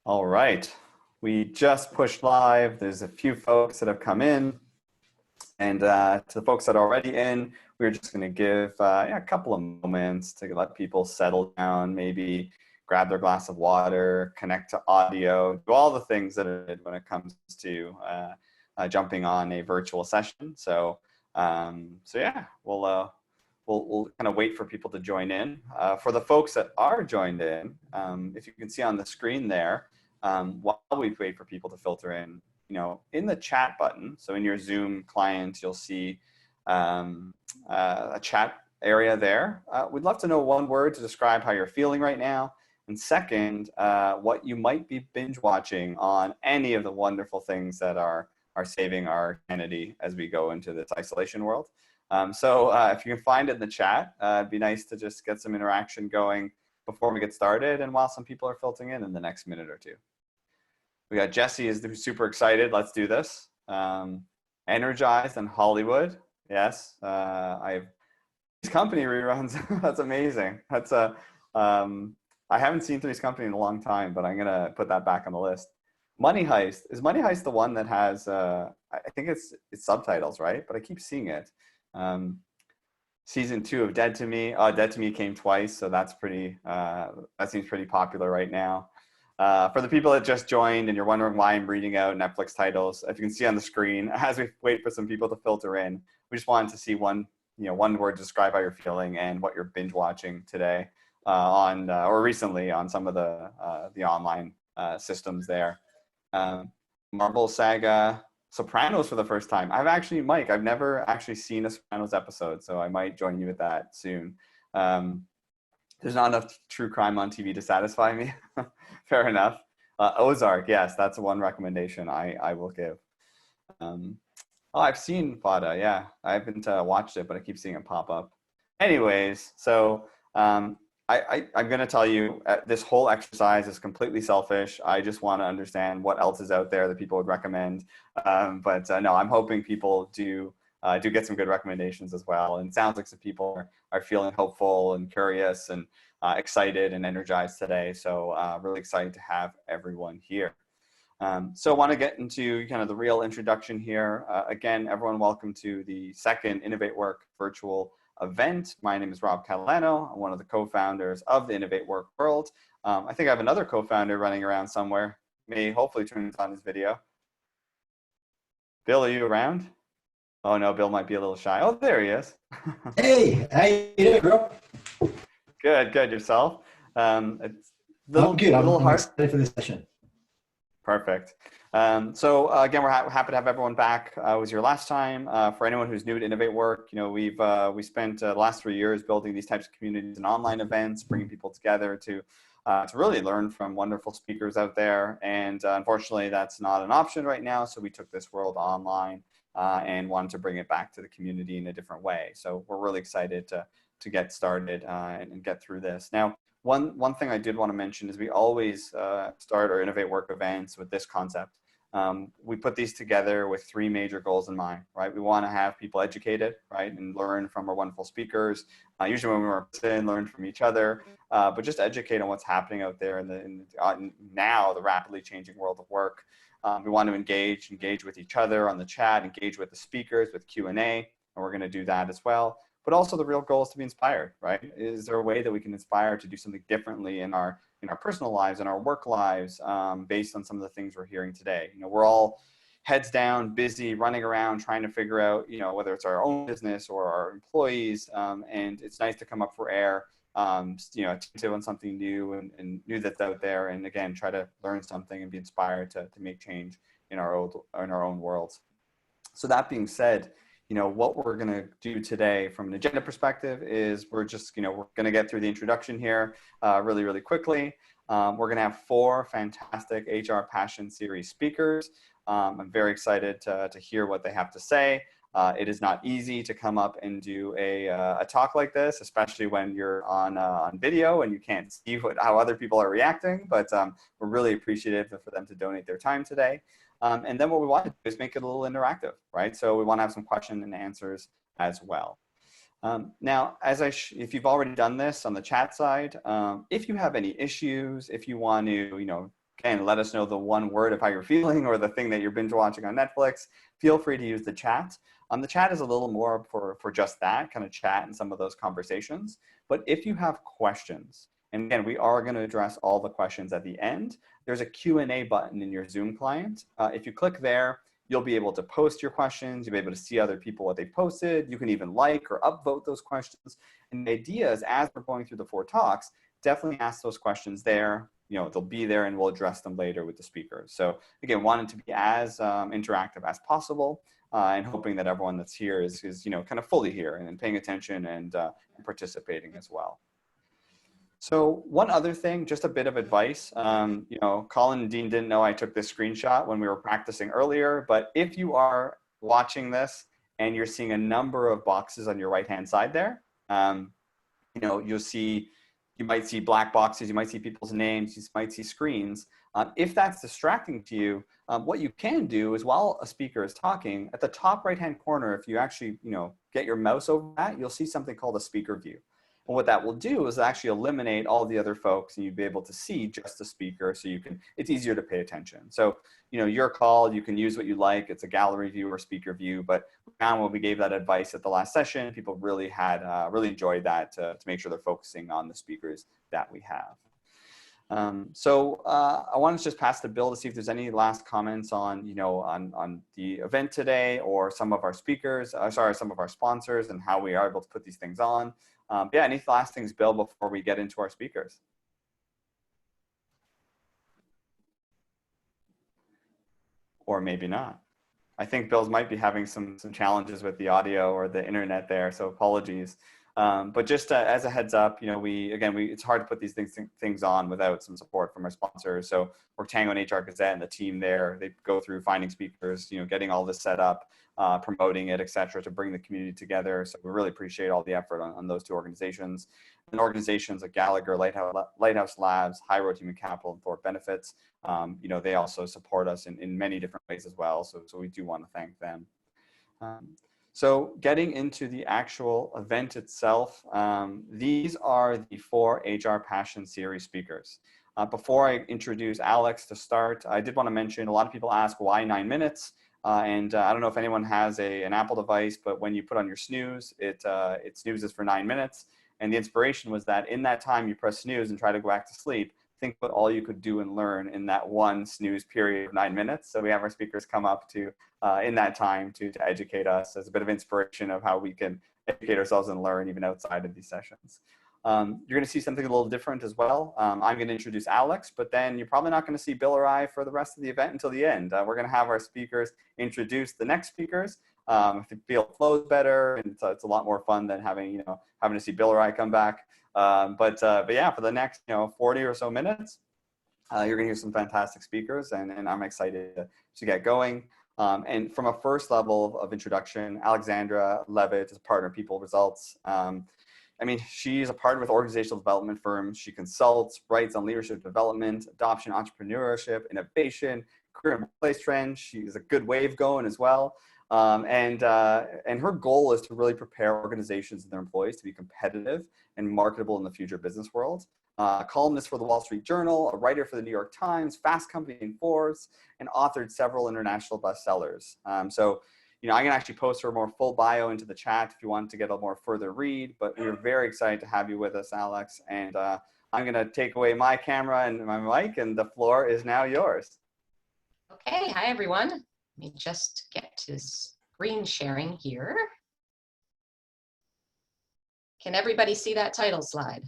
All right, we just pushed live. There's a few folks that have come in, and to the folks that are already in, we're just going to give a couple of moments to let people settle down, maybe grab their glass of water, connect to audio, do all the things that are when it comes to jumping on a virtual session. So yeah, we'll kind of wait for people to join in. For the folks that are joined in, if you can see on the screen there, while we wait for people to filter in, in the chat button, so in your Zoom client, you'll see a chat area there. We'd love to know one word to describe how you're feeling right now. And second, what you might be binge watching on any of the wonderful things that are saving our humanity as we go into this isolation world. So if you can find it in the chat, it'd be nice to just get some interaction going before we get started and while some people are filtering in the next minute or two. We got Jesse is super excited. Let's do this. Energized and Hollywood. Yes, I've Three's Company reruns. That's amazing. That's I haven't seen Three's Company in a long time, but I'm gonna put that back on the list. Money Heist. Is Money Heist the one that has I think it's subtitles, right? But I keep seeing it. Season 2 of Dead to Me. Dead to Me came twice, so that's pretty. That seems pretty popular right now. For the people that just joined and you're wondering why I'm reading out Netflix titles, if you can see on the screen, as we wait for some people to filter in, we just wanted to see one word to describe how you're feeling and what you're binge watching today or recently on some of the online systems there. Marvel Saga, Sopranos for the first time. Mike, I've never actually seen a Sopranos episode, so I might join you with that soon. There's not enough true crime on TV to satisfy me. Fair enough. Ozark, yes, that's one recommendation I will give. I've seen Fada, yeah. I haven't watched it, but I keep seeing it pop up. Anyways, so I'm going to tell you, this whole exercise is completely selfish. I just want to understand what else is out there that people would recommend. But no, I'm hoping people do get some good recommendations as well. And it sounds like some people are feeling hopeful and curious and excited and energized today. So really excited to have everyone here. So I want to get into kind of the real introduction here. Again, everyone, welcome to the second InnovateWork virtual event. My name is Rob Catalano. I'm one of the co-founders of the InnovateWork world. I think I have another co-founder running around somewhere. May hopefully turn on his video. Bill, are you around? Oh no, Bill might be a little shy. Oh, there he is. Hey, how you doing, bro? Good. Yourself? It's I'm good. I'm excited for this session. Perfect. So again, we're happy to have everyone back. It was your last time. For anyone who's new to InnovateWork, we spent the last 3 years building these types of communities and online events, bringing people together to really learn from wonderful speakers out there. And unfortunately, that's not an option right now. So we took this world online and wanted to bring it back to the community in a different way. So we're really excited to get started and get through this. Now, one thing I did want to mention is we always start our InnovateWork events with this concept. We put these together with 3 major goals in mind, right? We want to have people educated, right, and learn from our wonderful speakers. Usually when we're in, learn from each other, but just educate on what's happening out there in now the rapidly changing world of work. We want to engage with each other on the chat, engage with the speakers with Q&A, and we're going to do that as well. But also the real goal is to be inspired, right? Is there a way that we can inspire to do something differently in our personal lives, in our work lives, based on some of the things we're hearing today? We're all heads down, busy, running around, trying to figure out, whether it's our own business or our employees, and it's nice to come up for air, attentive on something new and new that's out there, and again, try to learn something and be inspired to make change in our own worlds. So that being said, what we're going to do today from an agenda perspective is we're just, we're going to get through the introduction here really, really quickly. We're going to have 4 fantastic HR Passion Series speakers. I'm very excited to hear what they have to say. It is not easy to come up and do a talk like this, especially when you're on video and you can't see how other people are reacting, but we're really appreciative for them to donate their time today. And then what we want to do is make it a little interactive, right? So we want to have some question and answers as well. Now, if you've already done this on the chat side, if you have any issues, if you want to, again, let us know the one word of how you're feeling or the thing that you're binge watching on Netflix. Feel free to use the chat. The chat is a little more for just that, kind of chat and some of those conversations. But if you have questions, and again, we are going to address all the questions at the end, there's a Q&A button in your Zoom client. If you click there, you'll be able to post your questions. You'll be able to see other people what they posted. You can even like or upvote those questions. And the idea is, as we're going through the 4 talks, definitely ask those questions there. You know, they'll be there and we'll address them later with the speakers. So again, wanting to be as interactive as possible and hoping that everyone that's here is you know, kind of fully here and paying attention and participating as well. So one other thing, just a bit of advice, you know, Colin and Dean didn't know I took this screenshot when we were practicing earlier, but if you are watching this and you're seeing a number of boxes on your right-hand side there, you know, you might see black boxes, you might see people's names, you might see screens. If that's distracting to you, what you can do is while a speaker is talking, at the top right-hand corner, if you actually, you know, get your mouse over that, you'll see something called a speaker view. And what that will do is actually eliminate all the other folks and you'll be able to see just the speaker so you can, it's easier to pay attention. So, you know, your call, you can use what you like. It's a gallery view or speaker view, but we found when we gave that advice at the last session, people really had, really enjoyed that to make sure they're focusing on the speakers that we have. I want to just pass to Bill to see if there's any last comments on, you know, on the event today or some of our speakers, some of our sponsors and how we are able to put these things on. Yeah, any last things, Bill, before we get into our speakers? Or maybe not. I think Bill's might be having some challenges with the audio or the internet there, so apologies. But just as a heads up, you know, it's hard to put these things on without some support from our sponsors. So WorkTango and HR Gazette and the team there, they go through finding speakers, you know, getting all this set up, promoting it, et cetera, to bring the community together. So we really appreciate all the effort on those 2 organizations. And organizations like Gallagher, Lighthouse Labs, High Road Human Capital, and Thorpe Benefits, you know, they also support us in many different ways as well. So we do want to thank them. So getting into the actual event itself, these are the 4 HR Passion Series speakers. Before I introduce Alex to start, I did want to mention, a lot of people ask why 9 minutes? I don't know if anyone has an Apple device, but when you put on your snooze, it snoozes for 9 minutes. And the inspiration was that in that time you press snooze and try to go back to sleep, think about all you could do and learn in that one snooze period of 9 minutes. So we have our speakers come up to in that time to educate us as a bit of inspiration of how we can educate ourselves and learn even outside of these sessions. You're going to see something a little different as well. I'm going to introduce Alex, but then you're probably not going to see Bill or I for the rest of the event until the end. We're going to have our speakers introduce the next speakers. If the field flows better, and it's a lot more fun than having to see Bill or I come back. But yeah, for the next 40 or so minutes, you're going to hear some fantastic speakers, and I'm excited to get going. And from a first level of introduction, Alexandra Levitt is a partner in People Results. I mean, she's a partner with organizational development firms. She consults, writes on leadership development, adoption, entrepreneurship, innovation, career and workplace trends. She's a good wave going as well. And her goal is to really prepare organizations and their employees to be competitive and marketable in the future business world. Columnist for the Wall Street Journal, a writer for the New York Times, Fast Company and Forbes, and authored several international bestsellers. I can actually post her more full bio into the chat if you want to get a more further read, but we're very excited to have you with us, Alex. And I'm going to take away my camera and my mic, and the floor is now yours. Okay, hi everyone. Let me just get to screen sharing here. Can everybody see that title slide?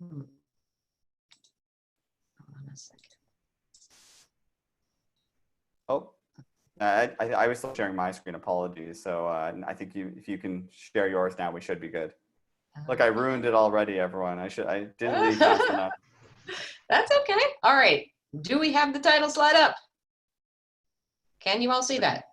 Hold on a second. Oh, I was still sharing my screen, apologies. So I think if you can share yours now, we should be good. Look, I ruined it already, everyone. I didn't leave fast enough. That's okay. All right. Do we have the title slide up? Can you all see that?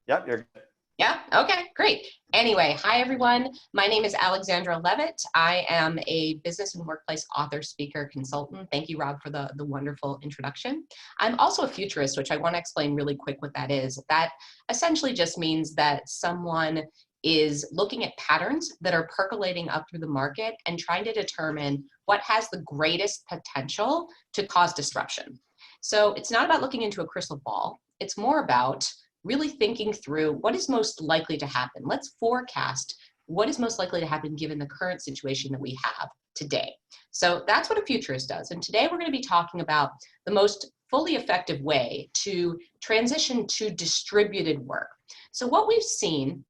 Yep, you're good. Yeah, okay, great. Anyway, hi everyone. My name is Alexandra Levitt. I am a business and workplace author, speaker, consultant. Thank you, Rob, for the wonderful introduction. I'm also a futurist, which I want to explain really quick what that is. That essentially just means that someone is looking at patterns that are percolating up through the market and trying to determine what has the greatest potential to cause disruption. So it's not about looking into a crystal ball. It's more about really thinking through what is most likely to happen. Let's forecast what is most likely to happen given the current situation that we have today. So that's what a futurist does. And today we're going to be talking about the most fully effective way to transition to distributed work. So what we've seen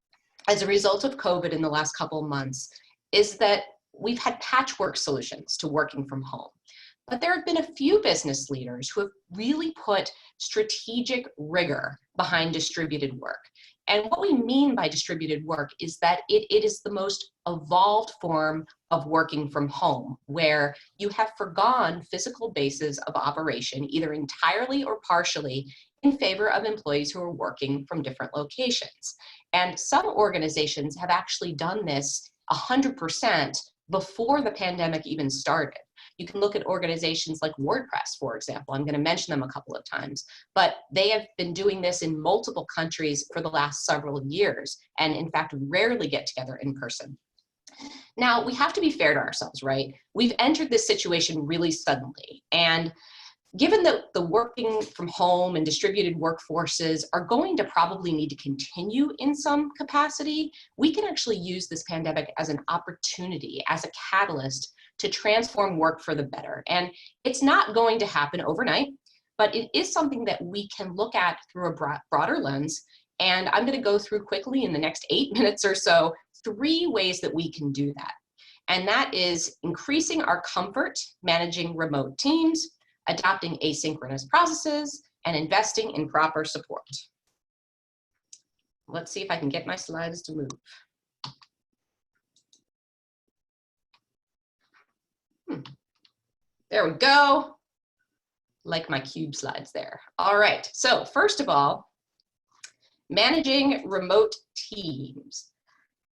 as a result of COVID in the last couple of months is that we've had patchwork solutions to working from home. But there have been a few business leaders who have really put strategic rigor behind distributed work. And what we mean by distributed work is that it is the most evolved form of working from home, where you have forgone physical bases of operation, either entirely or partially, in favor of employees who are working from different locations. And some organizations have actually done this 100% before the pandemic even started. You can look at organizations like WordPress, for example. I'm going to mention them a couple of times, but they have been doing this in multiple countries for the last several years, and in fact, rarely get together in person. Now, we have to be fair to ourselves, right? We've entered this situation really suddenly, and given that the working from home and distributed workforces are going to probably need to continue in some capacity, we can actually use this pandemic as an opportunity, as a catalyst to transform work for the better. And it's not going to happen overnight, but it is something that we can look at through a broader lens. And I'm going to go through quickly in the next 8 minutes or so 3 ways that we can do that. And that is increasing our comfort managing remote teams, adopting asynchronous processes, and investing in proper support. Let's see if I can get my slides to move. There we go. Like my cube slides there. All right, so first of all, managing remote teams,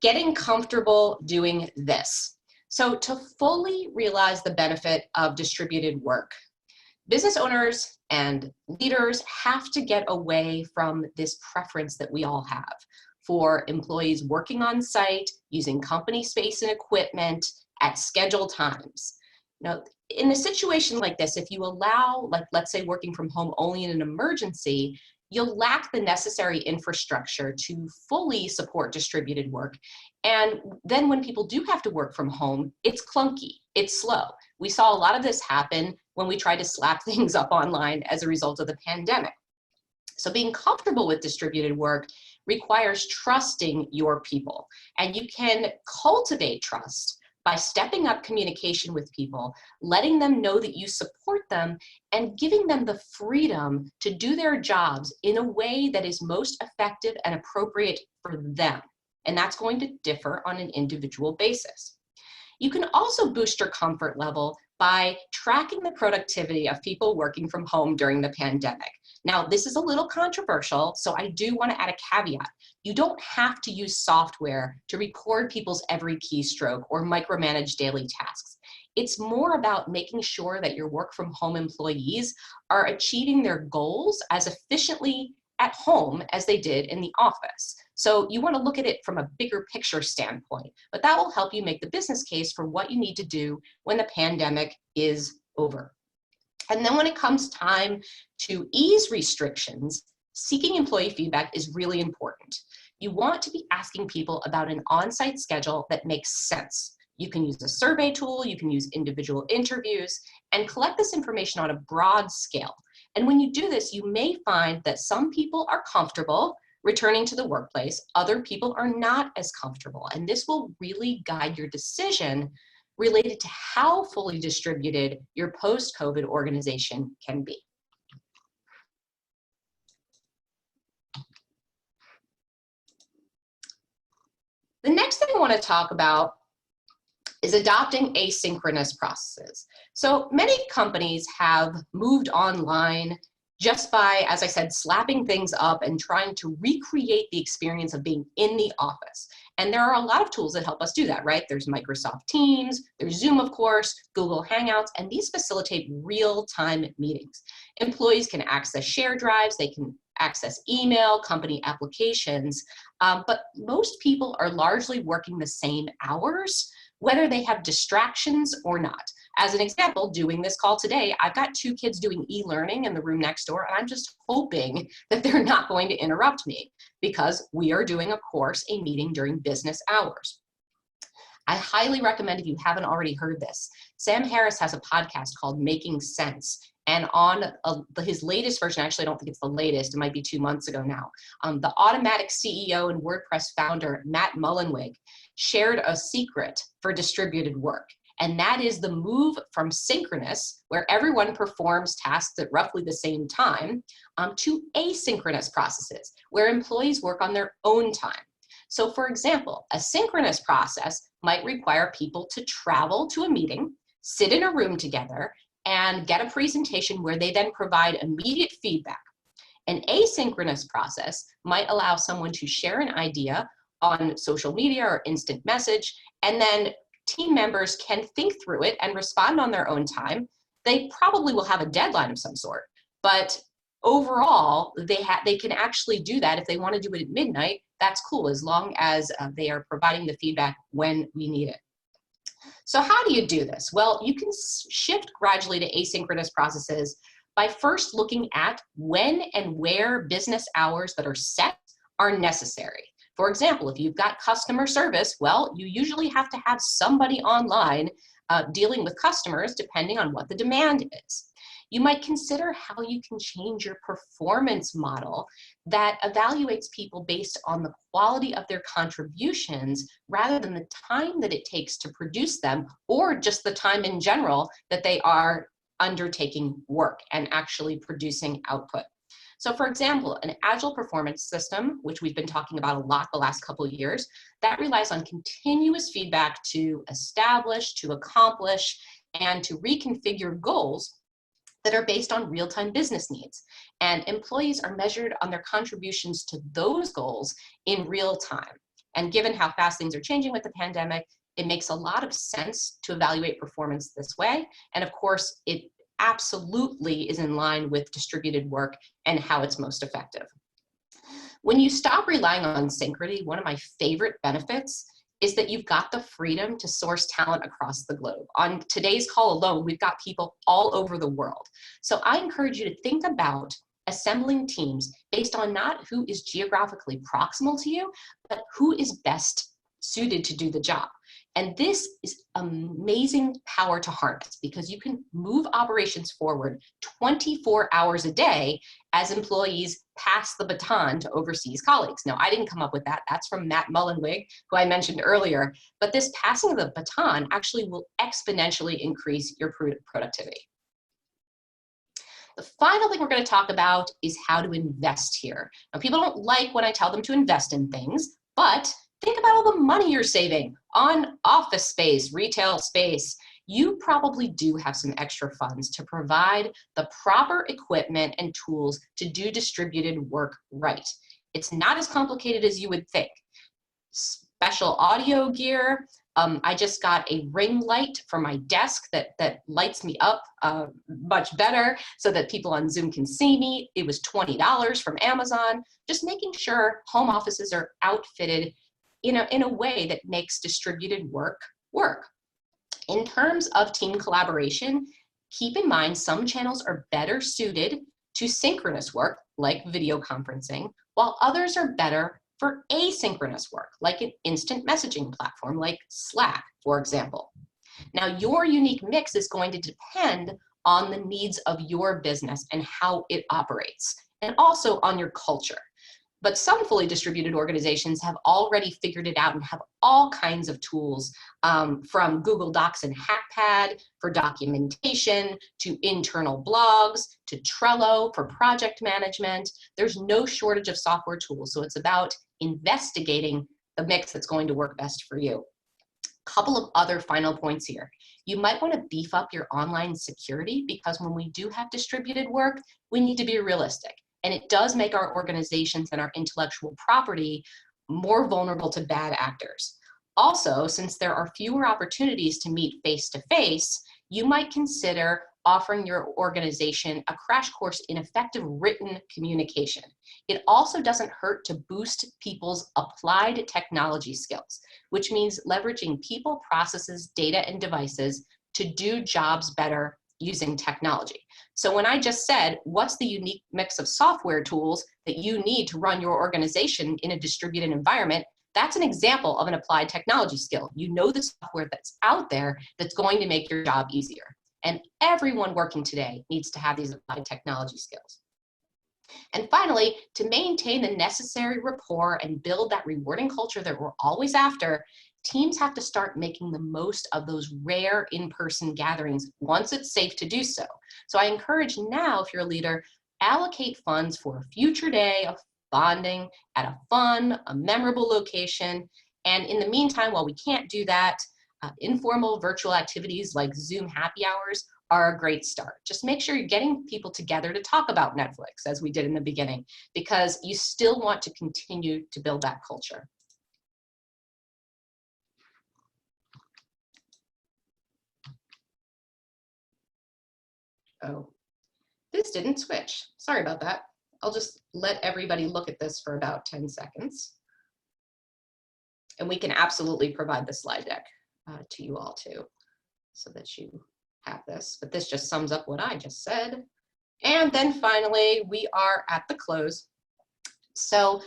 getting comfortable doing this. So to fully realize the benefit of distributed work, business owners and leaders have to get away from this preference that we all have for employees working on site, using company space and equipment at scheduled times. Now, in a situation like this, if you allow, like, let's say working from home only in an emergency, you'll lack the necessary infrastructure to fully support distributed work. And then when people do have to work from home, it's clunky, it's slow. We saw a lot of this happen when we tried to slap things up online as a result of the pandemic. So being comfortable with distributed work requires trusting your people. And you can cultivate trust by stepping up communication with people, letting them know that you support them, and giving them the freedom to do their jobs in a way that is most effective and appropriate for them. And that's going to differ on an individual basis. You can also boost your comfort level by tracking the productivity of people working from home during the pandemic. Now, this is a little controversial, so I do want to add a caveat. You don't have to use software to record people's every keystroke or micromanage daily tasks. It's more about making sure that your work from home employees are achieving their goals as efficiently at home as they did in the office. So you want to look at it from a bigger picture standpoint, but that will help you make the business case for what you need to do when the pandemic is over. And then when it comes time to ease restrictions, seeking employee feedback is really important. You want to be asking people about an on-site schedule that makes sense. You can use a survey tool, you can use individual interviews, and collect this information on a broad scale. And when you do this, you may find that some people are comfortable returning to the workplace, other people are not as comfortable. And this will really guide your decision related to how fully distributed your post-COVID organization can be. The next thing I want to talk about is adopting asynchronous processes. So many companies have moved online just by, as I said, slapping things up and trying to recreate the experience of being in the office. And there are a lot of tools that help us do that, right? There's Microsoft Teams, there's Zoom, of course, Google Hangouts, and these facilitate real-time meetings. Employees can access share drives, they can access email, company applications, but most people are largely working the same hours, whether they have distractions or not. As an example, doing this call today, I've got 2 kids doing e-learning in the room next door, and I'm just hoping that they're not going to interrupt me because we are doing, of course, a meeting during business hours. I highly recommend, if you haven't already heard this, Sam Harris has a podcast called Making Sense. And on his latest version, actually, I don't think it's the latest, it might be 2 months ago now, the Automatic CEO and WordPress founder, Matt Mullenweg, shared a secret for distributed work. And that is the move from synchronous, where everyone performs tasks at roughly the same time, to asynchronous processes, where employees work on their own time. So for example, a synchronous process might require people to travel to a meeting, sit in a room together, and get a presentation where they then provide immediate feedback. An asynchronous process might allow someone to share an idea on social media or instant message, and then team members can think through it and respond on their own time. They probably will have a deadline of some sort, but overall, they can actually do that. If they want to do it at midnight, that's cool, as long as they are providing the feedback when we need it. So how do you do this? Well, you can shift gradually to asynchronous processes by first looking at when and where business hours that are set are necessary. For example, if you've got customer service, well, you usually have to have somebody online dealing with customers depending on what the demand is. You might consider how you can change your performance model that evaluates people based on the quality of their contributions rather than the time that it takes to produce them, or just the time in general that they are undertaking work and actually producing output. So for example, an Agile performance system, which we've been talking about a lot the last couple of years, that relies on continuous feedback to establish, to accomplish, and to reconfigure goals that are based on real-time business needs. And employees are measured on their contributions to those goals in real time. And given how fast things are changing with the pandemic, it makes a lot of sense to evaluate performance this way. And of course, it absolutely is in line with distributed work and how it's most effective. When you stop relying on synchrony, one of my favorite benefits is that you've got the freedom to source talent across the globe. On today's call alone, we've got people all over the world. So I encourage you to think about assembling teams based on not who is geographically proximal to you, but who is best suited to do the job. And this is amazing power to harness because you can move operations forward 24 hours a day as employees pass the baton to overseas colleagues. Now, I didn't come up with that. That's from Matt Mullenweg, who I mentioned earlier. But this passing of the baton actually will exponentially increase your productivity. The final thing we're going to talk about is how to invest here. Now, people don't like when I tell them to invest in things, but think about all the money you're saving on office space, retail space. You probably do have some extra funds to provide the proper equipment and tools to do distributed work right. It's not as complicated as you would think. Special audio gear. I just got a ring light for my desk that lights me up much better so that people on Zoom can see me. It was $20 from Amazon. Just making sure home offices are outfitted in a way that makes distributed work work. In terms of team collaboration, keep in mind some channels are better suited to synchronous work, like video conferencing, while others are better for asynchronous work, like an instant messaging platform like Slack, for example. Now, your unique mix is going to depend on the needs of your business and how it operates, and also on your culture. But some fully distributed organizations have already figured it out and have all kinds of tools, from Google Docs and Hackpad for documentation, to internal blogs, to Trello for project management. There's no shortage of software tools, so it's about investigating the mix that's going to work best for you. Couple of other final points here. You might want to beef up your online security because when we do have distributed work, we need to be realistic. And it does make our organizations and our intellectual property more vulnerable to bad actors. Also, since there are fewer opportunities to meet face-to-face, you might consider offering your organization a crash course in effective written communication. It also doesn't hurt to boost people's applied technology skills, which means leveraging people, processes, data, and devices to do jobs better using technology. So when I just said, what's the unique mix of software tools that you need to run your organization in a distributed environment? That's an example of an applied technology skill. You know the software that's out there that's going to make your job easier. And everyone working today needs to have these applied technology skills. And finally, to maintain the necessary rapport and build that rewarding culture that we're always after, teams have to start making the most of those rare in-person gatherings once it's safe to do so. So I encourage now, if you're a leader, allocate funds for a future day of bonding at a fun, a memorable location. And in the meantime, while we can't do that, informal virtual activities like Zoom happy hours are a great start. Just make sure you're getting people together to talk about Netflix, as we did in the beginning, because you still want to continue to build that culture. Oh, this didn't switch. Sorry about that. I'll just let everybody look at this for about 10 seconds. And we can absolutely provide the slide deck to you all too, so that you have this. But this just sums up what I just said. And then finally, we are at the close. So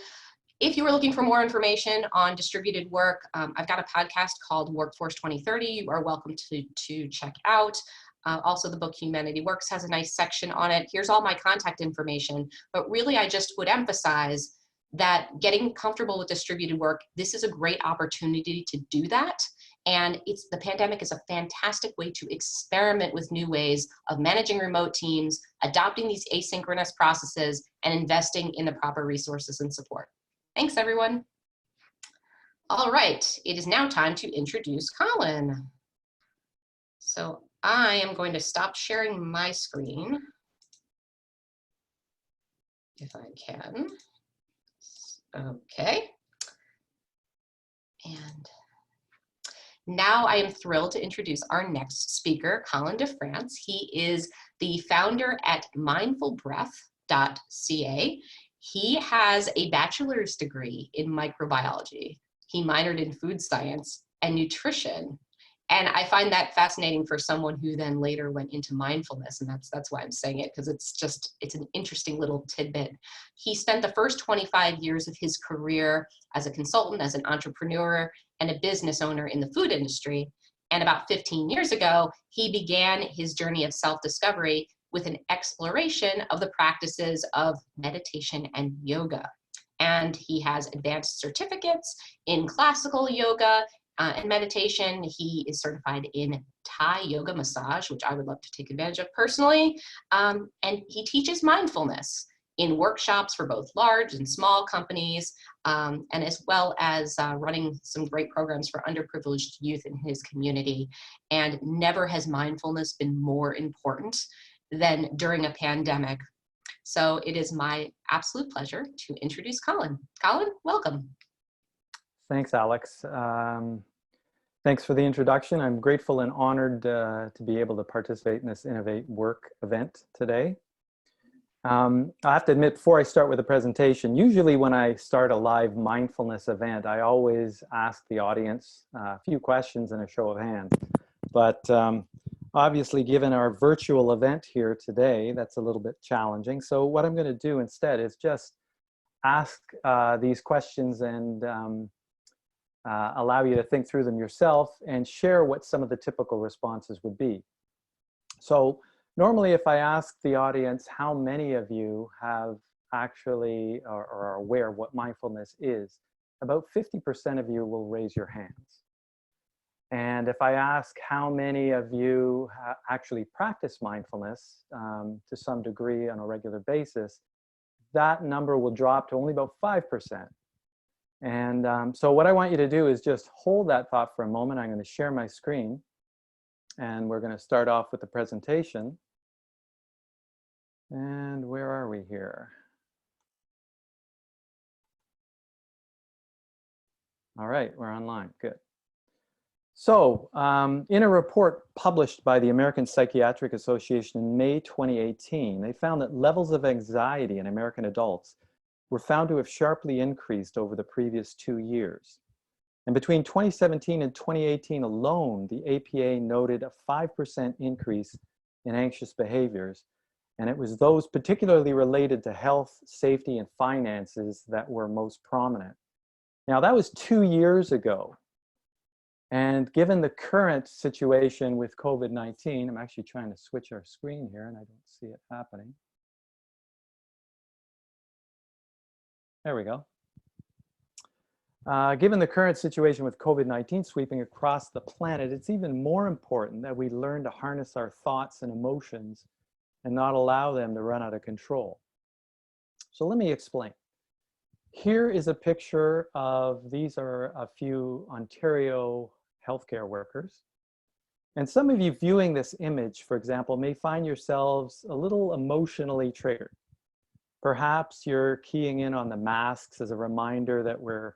if you were looking for more information on distributed work, I've got a podcast called Workforce 2030. You are welcome to check out. Also, the book Humanity Works has a nice section on it. Here's all my contact information. But really, I just would emphasize that getting comfortable with distributed work, this is a great opportunity to do that. And the pandemic is a fantastic way to experiment with new ways of managing remote teams, adopting these asynchronous processes, and investing in the proper resources and support. Thanks, everyone. All right, it is now time to introduce Colin. So I am going to stop sharing my screen, if I can. Okay. And now I am thrilled to introduce our next speaker, Colin De France. He is the founder at mindfulbreath.ca. He has a bachelor's degree in microbiology. He minored in food science and nutrition. And I find that fascinating for someone who then later went into mindfulness, and that's why I'm saying it, because it's an interesting little tidbit. He spent the first 25 years of his career as a consultant, as an entrepreneur, and a business owner in the food industry. And about 15 years ago, he began his journey of self-discovery with an exploration of the practices of meditation and yoga. And he has advanced certificates in classical yoga and meditation. He is certified in Thai yoga massage, which I would love to take advantage of personally. And he teaches mindfulness in workshops for both large and small companies, and as well as running some great programs for underprivileged youth in his community. And never has mindfulness been more important than during a pandemic. So it is my absolute pleasure to introduce Colin. Colin, welcome. Thanks, Alex. Thanks for the introduction. I'm grateful and honored to be able to participate in this Innovate Work event today. I have to admit, before I start with the presentation, usually when I start a live mindfulness event, I always ask the audience a few questions and a show of hands. But obviously, given our virtual event here today, that's a little bit challenging. So what I'm going to do instead is just ask these questions and allow you to think through them yourself and share what some of the typical responses would be. So normally, if I ask the audience how many of you have actually or are aware of what mindfulness is, about 50% of you will raise your hands. And if I ask how many of you actually practice mindfulness to some degree on a regular basis, that number will drop to only about 5%. And so what I want you to do is just hold that thought for a moment. I'm going to share my screen, and we're going to start off with the presentation. And where are we here? All right, we're online. Good. So in a report published by the American Psychiatric Association in May 2018, they found that levels of anxiety in American adults were found to have sharply increased over the previous 2 years. And between 2017 and 2018 alone, the APA noted a 5% increase in anxious behaviors. And it was those particularly related to health, safety, and finances that were most prominent. Now, that was 2 years ago. And given the current situation with COVID-19, I'm actually trying to switch our screen here and I don't see it happening. There we go. Given the current situation with COVID-19 sweeping across the planet, it's even more important that we learn to harness our thoughts and emotions and not allow them to run out of control. So let me explain. Here is a picture of, these are a few Ontario healthcare workers. And some of you viewing this image, for example, may find yourselves a little emotionally triggered. Perhaps you're keying in on the masks as a reminder that we're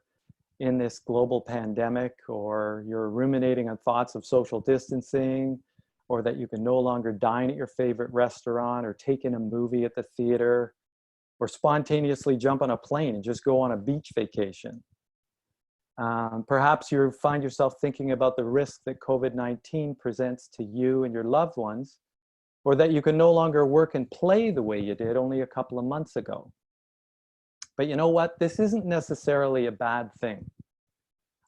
in this global pandemic, or you're ruminating on thoughts of social distancing, or that you can no longer dine at your favorite restaurant or take in a movie at the theater, or spontaneously jump on a plane and just go on a beach vacation. Perhaps you find yourself thinking about the risk that COVID-19 presents to you and your loved ones, or that you can no longer work and play the way you did only a couple of months ago. But you know what? This isn't necessarily a bad thing.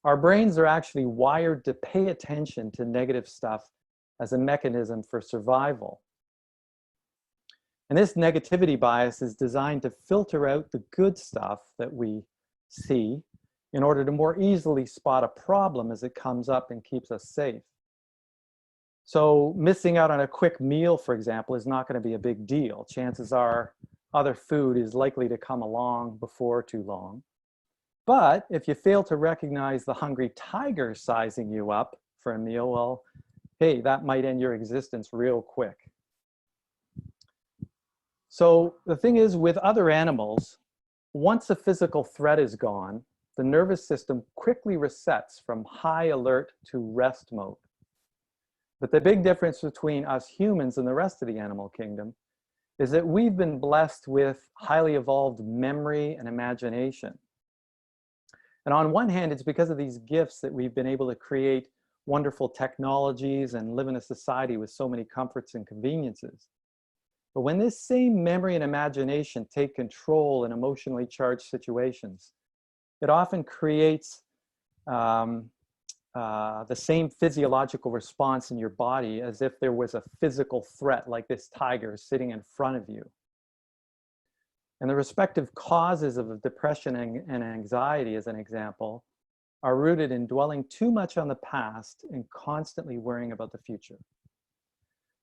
Our brains are actually wired to pay attention to negative stuff as a mechanism for survival. And this negativity bias is designed to filter out the good stuff that we see in order to more easily spot a problem as it comes up and keeps us safe. So missing out on a quick meal, for example, is not going to be a big deal. Chances are other food is likely to come along before too long. But if you fail to recognize the hungry tiger sizing you up for a meal, well, hey, that might end your existence real quick. So the thing is, with other animals, once a physical threat is gone, the nervous system quickly resets from high alert to rest mode. But the big difference between us humans and the rest of the animal kingdom is that we've been blessed with highly evolved memory and imagination. And on one hand, it's because of these gifts that we've been able to create wonderful technologies and live in a society with so many comforts and conveniences. But when this same memory and imagination take control in emotionally charged situations, it often creates the same physiological response in your body as if there was a physical threat like this tiger sitting in front of you. And the respective causes of depression and anxiety, as an example, are rooted in dwelling too much on the past and constantly worrying about the future.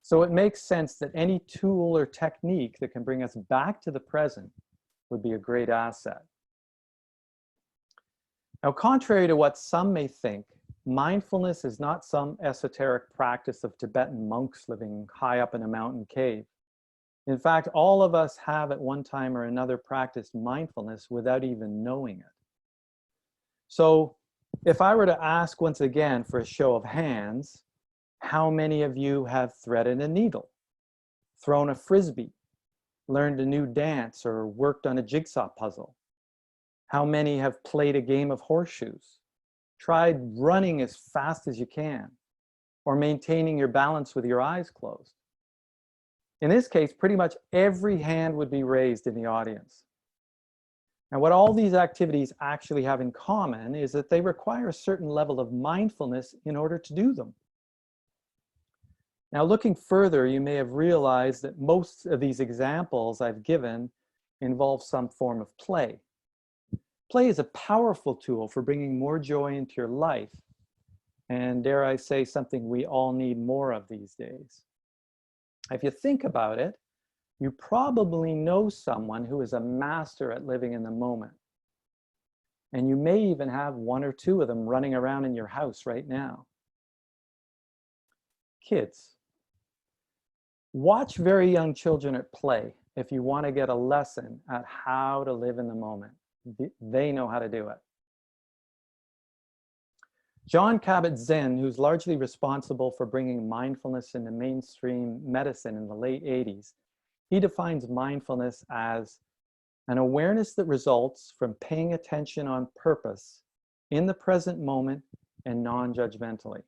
So it makes sense that any tool or technique that can bring us back to the present would be a great asset. Now, contrary to what some may think, mindfulness is not some esoteric practice of Tibetan monks living high up in a mountain cave. In fact, all of us have at one time or another practiced mindfulness without even knowing it. So if I were to ask once again for a show of hands, how many of you have threaded a needle, thrown a frisbee, learned a new dance, or worked on a jigsaw puzzle? How many have played a game of horseshoes, tried running as fast as you can, or maintaining your balance with your eyes closed? In this case, pretty much every hand would be raised in the audience. And what all these activities actually have in common is that they require a certain level of mindfulness in order to do them. Now, looking further, you may have realized that most of these examples I've given involve some form of play. Play is a powerful tool for bringing more joy into your life, and dare I say, something we all need more of these days. If you think about it, you probably know someone who is a master at living in the moment. And you may even have one or two of them running around in your house right now. Kids, watch very young children at play if you want to get a lesson at how to live in the moment. They know how to do it. John Kabat-Zinn, who's largely responsible for bringing mindfulness into mainstream medicine in the late 80s, he defines mindfulness as an awareness that results from paying attention on purpose in the present moment and non-judgmentally.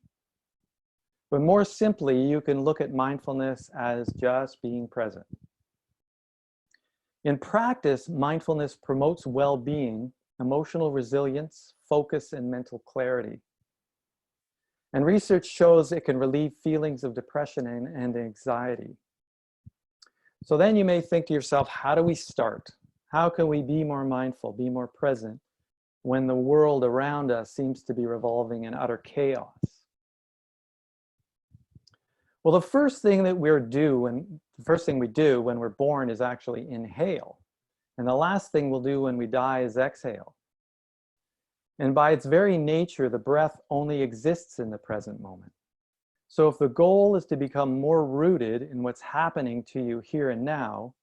But more simply, you can look at mindfulness as just being present. In practice, mindfulness promotes well-being, emotional resilience, focus, and mental clarity. And research shows it can relieve feelings of depression and anxiety. So then you may think to yourself, how do we start? How can we be more mindful, be more present when the world around us seems to be revolving in utter chaos? Well, the first thing we do when we're born is actually inhale. And the last thing we'll do when we die is exhale. And by its very nature, the breath only exists in the present moment. So if the goal is to become more rooted in what's happening to you here and now,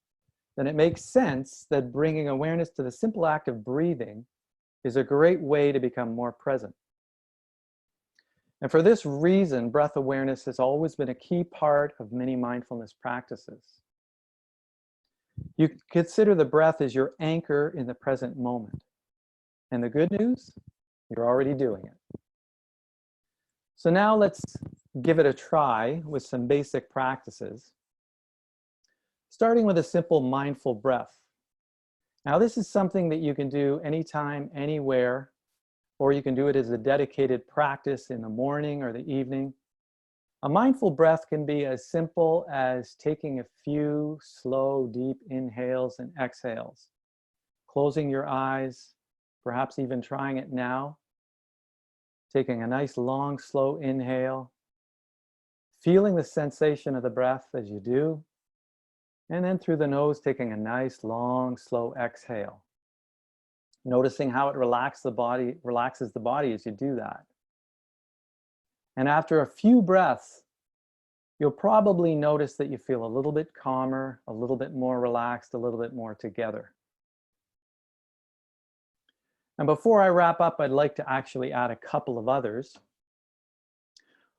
then it makes sense that bringing awareness to the simple act of breathing is a great way to become more present. And for this reason, breath awareness has always been a key part of many mindfulness practices. You consider the breath as your anchor in the present moment. And the good news, you're already doing it. So now let's give it a try with some basic practices, starting with a simple mindful breath. Now this is something that you can do anytime, anywhere, or you can do it as a dedicated practice in the morning or the evening. A mindful breath can be as simple as taking a few slow, deep inhales and exhales, closing your eyes, perhaps even trying it now, taking a nice long, slow inhale, feeling the sensation of the breath as you do, and then through the nose, taking a nice, long, slow exhale. Noticing how it relaxes the body as you do that. And after a few breaths, you'll probably notice that you feel a little bit calmer, a little bit more relaxed, a little bit more together. And before I wrap up, I'd like to actually add a couple of others.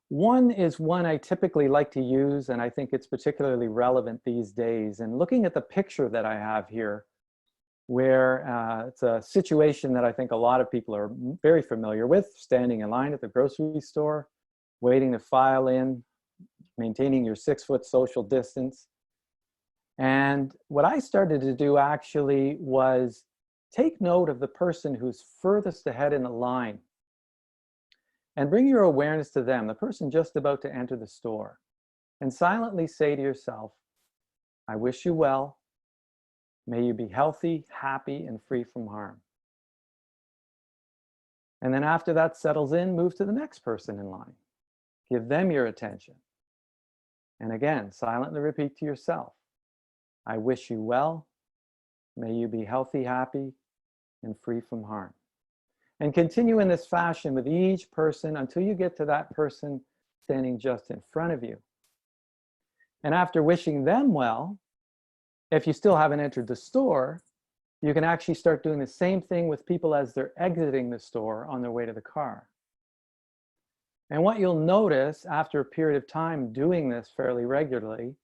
One is one I typically like to use, and I think it's particularly relevant these days. And looking at the picture that I have here, where it's a situation that I think a lot of people are very familiar with, standing in line at the grocery store, waiting to file in, maintaining your 6-foot social distance. And what I started to do actually was take note of the person who's furthest ahead in the line and bring your awareness to them, the person just about to enter the store, and silently say to yourself, I wish you well. May you be healthy, happy, and free from harm. And then after that settles in, move to the next person in line. Give them your attention. And again, silently repeat to yourself, I wish you well. May you be healthy, happy, and free from harm. And continue in this fashion with each person until you get to that person standing just in front of you. And after wishing them well, if you still haven't entered the store, you can actually start doing the same thing with people as they're exiting the store on their way to the car. And what you'll notice after a period of time doing this fairly regularly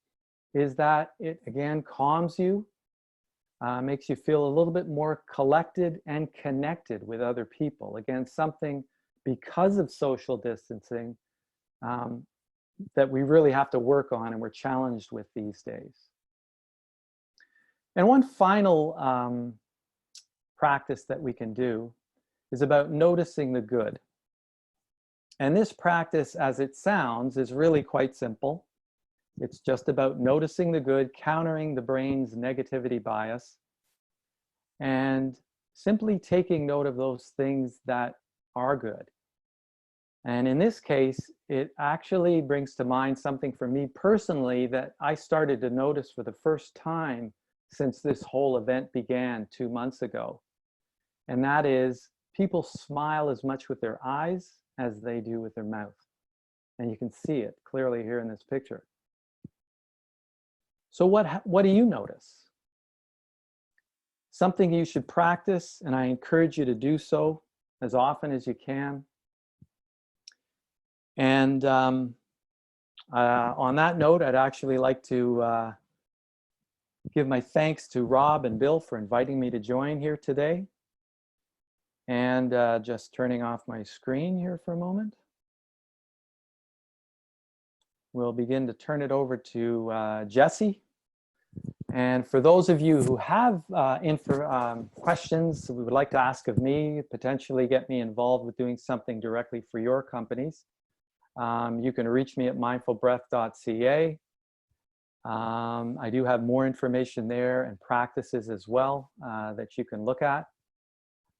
is that it again calms you, makes you feel a little bit more collected and connected with other people. Again, something because of social distancing that we really have to work on and we're challenged with these days. And one final practice that we can do is about noticing the good. And this practice, as it sounds, is really quite simple. It's just about noticing the good, countering the brain's negativity bias, and simply taking note of those things that are good. And in this case, it actually brings to mind something for me personally that I started to notice for the first time since this whole event began 2 months ago. And that is, people smile as much with their eyes as they do with their mouth. And you can see it clearly here in this picture. So what do you notice? Something you should practice, and I encourage you to do so as often as you can. And on that note, I'd actually like to give my thanks to Rob and Bill for inviting me to join here today. And just turning off my screen here for a moment. We'll begin to turn it over to Jesse. And for those of you who have questions we would like to ask of me, potentially get me involved with doing something directly for your companies, you can reach me at mindfulbreath.ca. I do have more information there and practices as well that you can look at.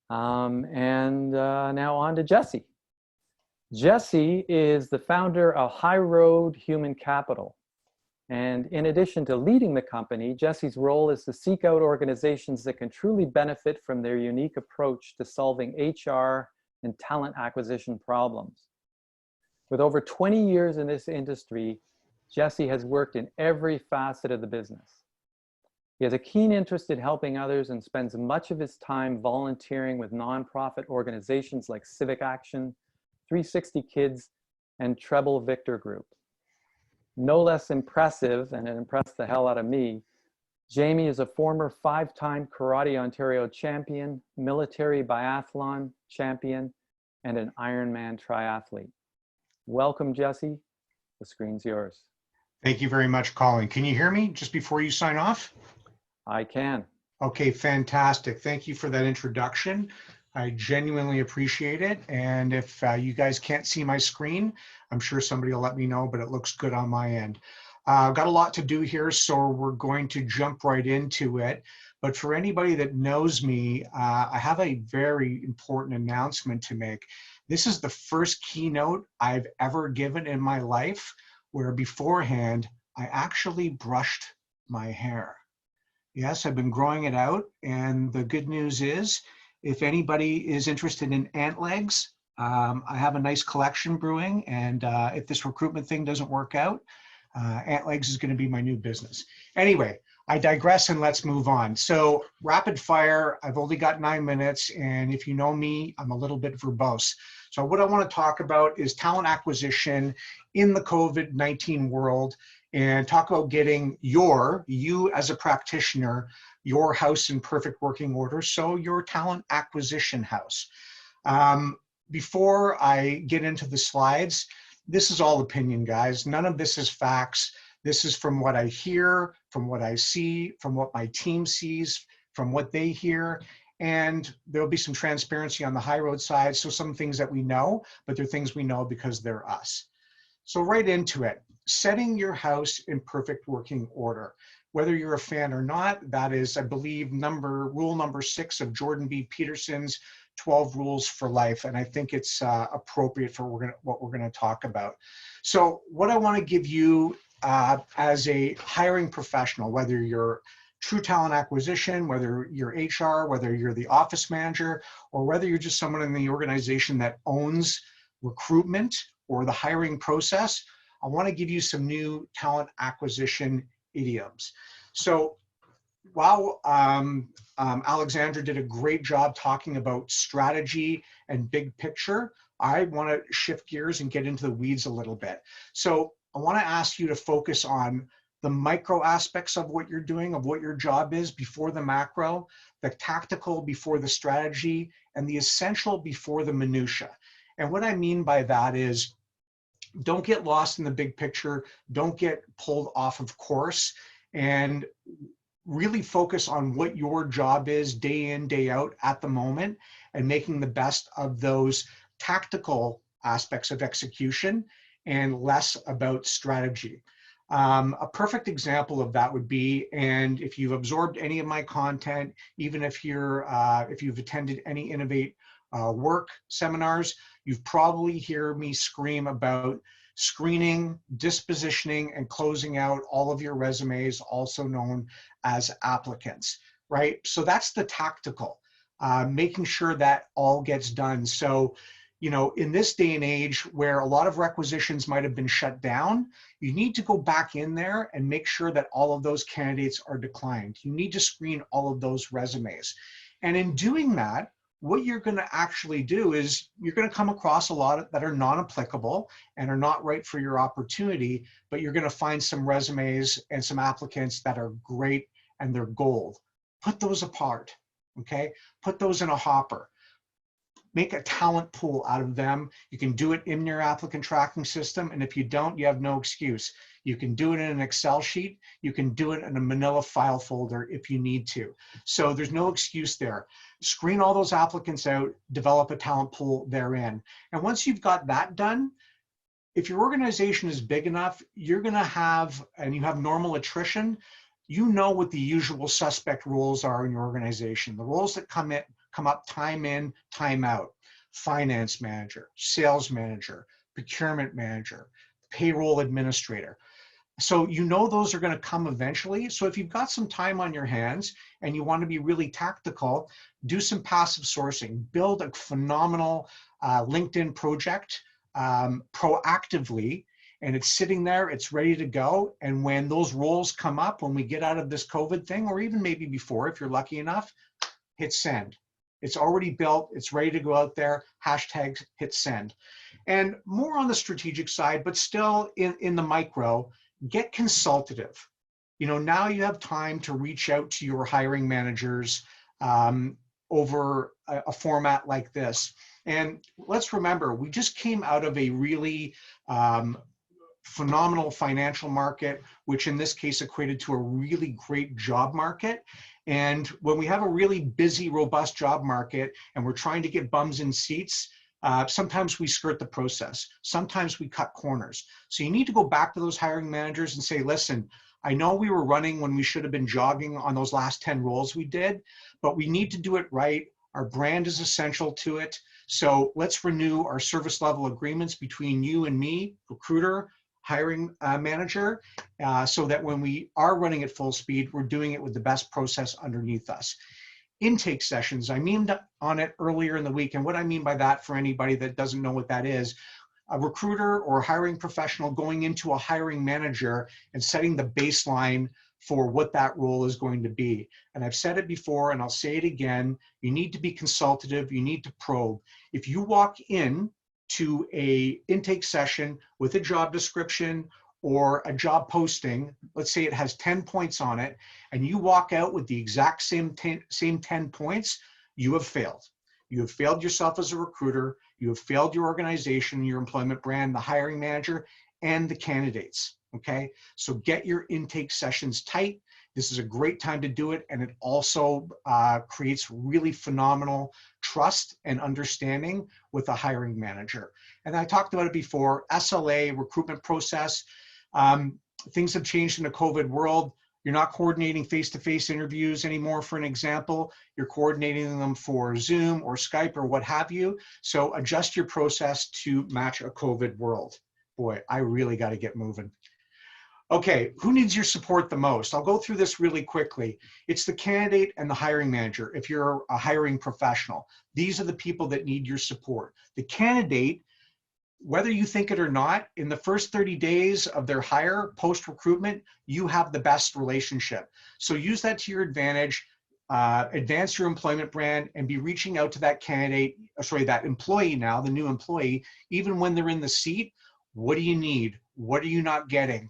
Now on to Jesse. Jesse is the founder of High Road Human Capital. And in addition to leading the company, Jesse's role is to seek out organizations that can truly benefit from their unique approach to solving HR and talent acquisition problems. With over 20 years in this industry, Jesse has worked in every facet of the business. He has a keen interest in helping others and spends much of his time volunteering with nonprofit organizations like Civic Action, 360 Kids, and Treble Victor Group. No less impressive, and it impressed the hell out of me, Jamie is a former 5-time Karate Ontario champion, military biathlon champion, and an Ironman triathlete. Welcome, Jesse. The screen's yours. Thank you very much, Colin. Can you hear me just before you sign off? I can. Okay, fantastic. Thank you for that introduction. I genuinely appreciate it. And if you guys can't see my screen, I'm sure somebody will let me know, but it looks good on my end. I've got a lot to do here, so we're going to jump right into it. But for anybody that knows me, I have a very important announcement to make. This is the first keynote I've ever given in my life where beforehand, I actually brushed my hair. Yes, I've been growing it out, and the good news is, if anybody is interested in ant legs, I have a nice collection brewing, and if this recruitment thing doesn't work out, ant legs is going to be my new business. Anyway, I digress and let's move on. So rapid fire, I've only got 9 minutes, and if you know me, I'm a little bit verbose. So what I want to talk about is talent acquisition in the COVID-19 world, and talk about getting you as a practitioner, your house in perfect working order, so your talent acquisition house. Before I get into the slides, this is all opinion, guys. None of this is facts. This is from what I hear, from what I see, from what my team sees, from what they hear, and there'll be some transparency on the High Road side, so some things that we know, but they're things we know because they're us. So right into it, setting your house in perfect working order. Whether you're a fan or not, that is, I believe, rule number 6 of Jordan B. Peterson's 12 Rules for Life, and I think it's appropriate for what we're going to talk about. So what I want to give you as a hiring professional, whether you're true talent acquisition, whether you're HR, whether you're the office manager, or whether you're just someone in the organization that owns recruitment or the hiring process, I want to give you some new talent acquisition idioms. So while Alexandra did a great job talking about strategy and big picture, I want to shift gears and get into the weeds a little bit. So I want to ask you to focus on the micro aspects of what you're doing, of what your job is before the macro, the tactical before the strategy, and the essential before the minutia. And what I mean by that is, don't get lost in the big picture, don't get pulled off of course, and really focus on what your job is day in, day out at the moment, and making the best of those tactical aspects of execution and less about strategy. A perfect example of that would be, and if you've absorbed any of my content, even if you've attended any InnovateWork seminars, you've probably heard me scream about screening, dispositioning, and closing out all of your resumes, also known as applicants, right? So that's the tactical, making sure that all gets done. So, you know, in this day and age where a lot of requisitions might have been shut down, you need to go back in there and make sure that all of those candidates are declined. You need to screen all of those resumes. And in doing that, what you're going to actually do is you're going to come across a lot that are non-applicable and are not right for your opportunity, but you're going to find some resumes and some applicants that are great and they're gold. Put those apart, okay? Put those in a hopper. Make a talent pool out of them. You can do it in your applicant tracking system, and if you don't, you have no excuse. You can do it in an Excel sheet. You can do it in a Manila file folder if you need to. So there's no excuse there. Screen all those applicants out, develop a talent pool therein. And once you've got that done, if your organization is big enough, you're gonna have, and you have normal attrition, you know what the usual suspect roles are in your organization. The roles that come up time in, time out. Finance manager, sales manager, procurement manager, payroll administrator. So you know those are going to come eventually. So if you've got some time on your hands and you want to be really tactical, do some passive sourcing. Build a phenomenal LinkedIn project proactively, and it's sitting there, it's ready to go. And when those roles come up, when we get out of this COVID thing, or even maybe before, if you're lucky enough, hit send. It's already built, it's ready to go out there, hashtag hit send. And more on the strategic side, but still in the micro, get consultative. You know, now you have time to reach out to your hiring managers over a format like this. And let's remember, we just came out of a really phenomenal financial market, which in this case equated to a really great job market. And when we have a really busy, robust job market and we're trying to get bums in seats, sometimes we skirt the process. Sometimes we cut corners. So you need to go back to those hiring managers and say, listen, I know we were running when we should have been jogging on those last 10 roles we did, but we need to do it right. Our brand is essential to it. So let's renew our service level agreements between you and me, recruiter, hiring manager, so that when we are running at full speed, we're doing it with the best process underneath us. Intake sessions, I memed on it earlier in the week, and what I mean by that, for anybody that doesn't know what that is, a recruiter or a hiring professional going into a hiring manager and setting the baseline for what that role is going to be. And I've said it before and I'll say it again, you need to be consultative, you need to probe. If you walk in to a intake session with a job description or a job posting, let's say it has 10 points on it, and you walk out with the exact same 10 points, you have failed. You have failed yourself as a recruiter, you have failed your organization, your employment brand, the hiring manager, and the candidates, okay? So get your intake sessions tight. This is a great time to do it, and it also creates really phenomenal trust and understanding with the hiring manager. And I talked about it before, SLA, recruitment process. Things have changed in the COVID world. You're not coordinating face-to-face interviews anymore, for an example. You're coordinating them for Zoom or Skype or what have you. So adjust your process to match a COVID world. Boy, I really got to get moving. Okay, who needs your support the most? I'll go through this really quickly. It's the candidate and the hiring manager. If you're a hiring professional, these are the people that need your support. The candidate, whether you think it or not, in the first 30 days of their hire, post-recruitment, you have the best relationship. So use that to your advantage, advance your employment brand, and be reaching out to that candidate, that employee now, the new employee, even when they're in the seat. What do you need? What are you not getting?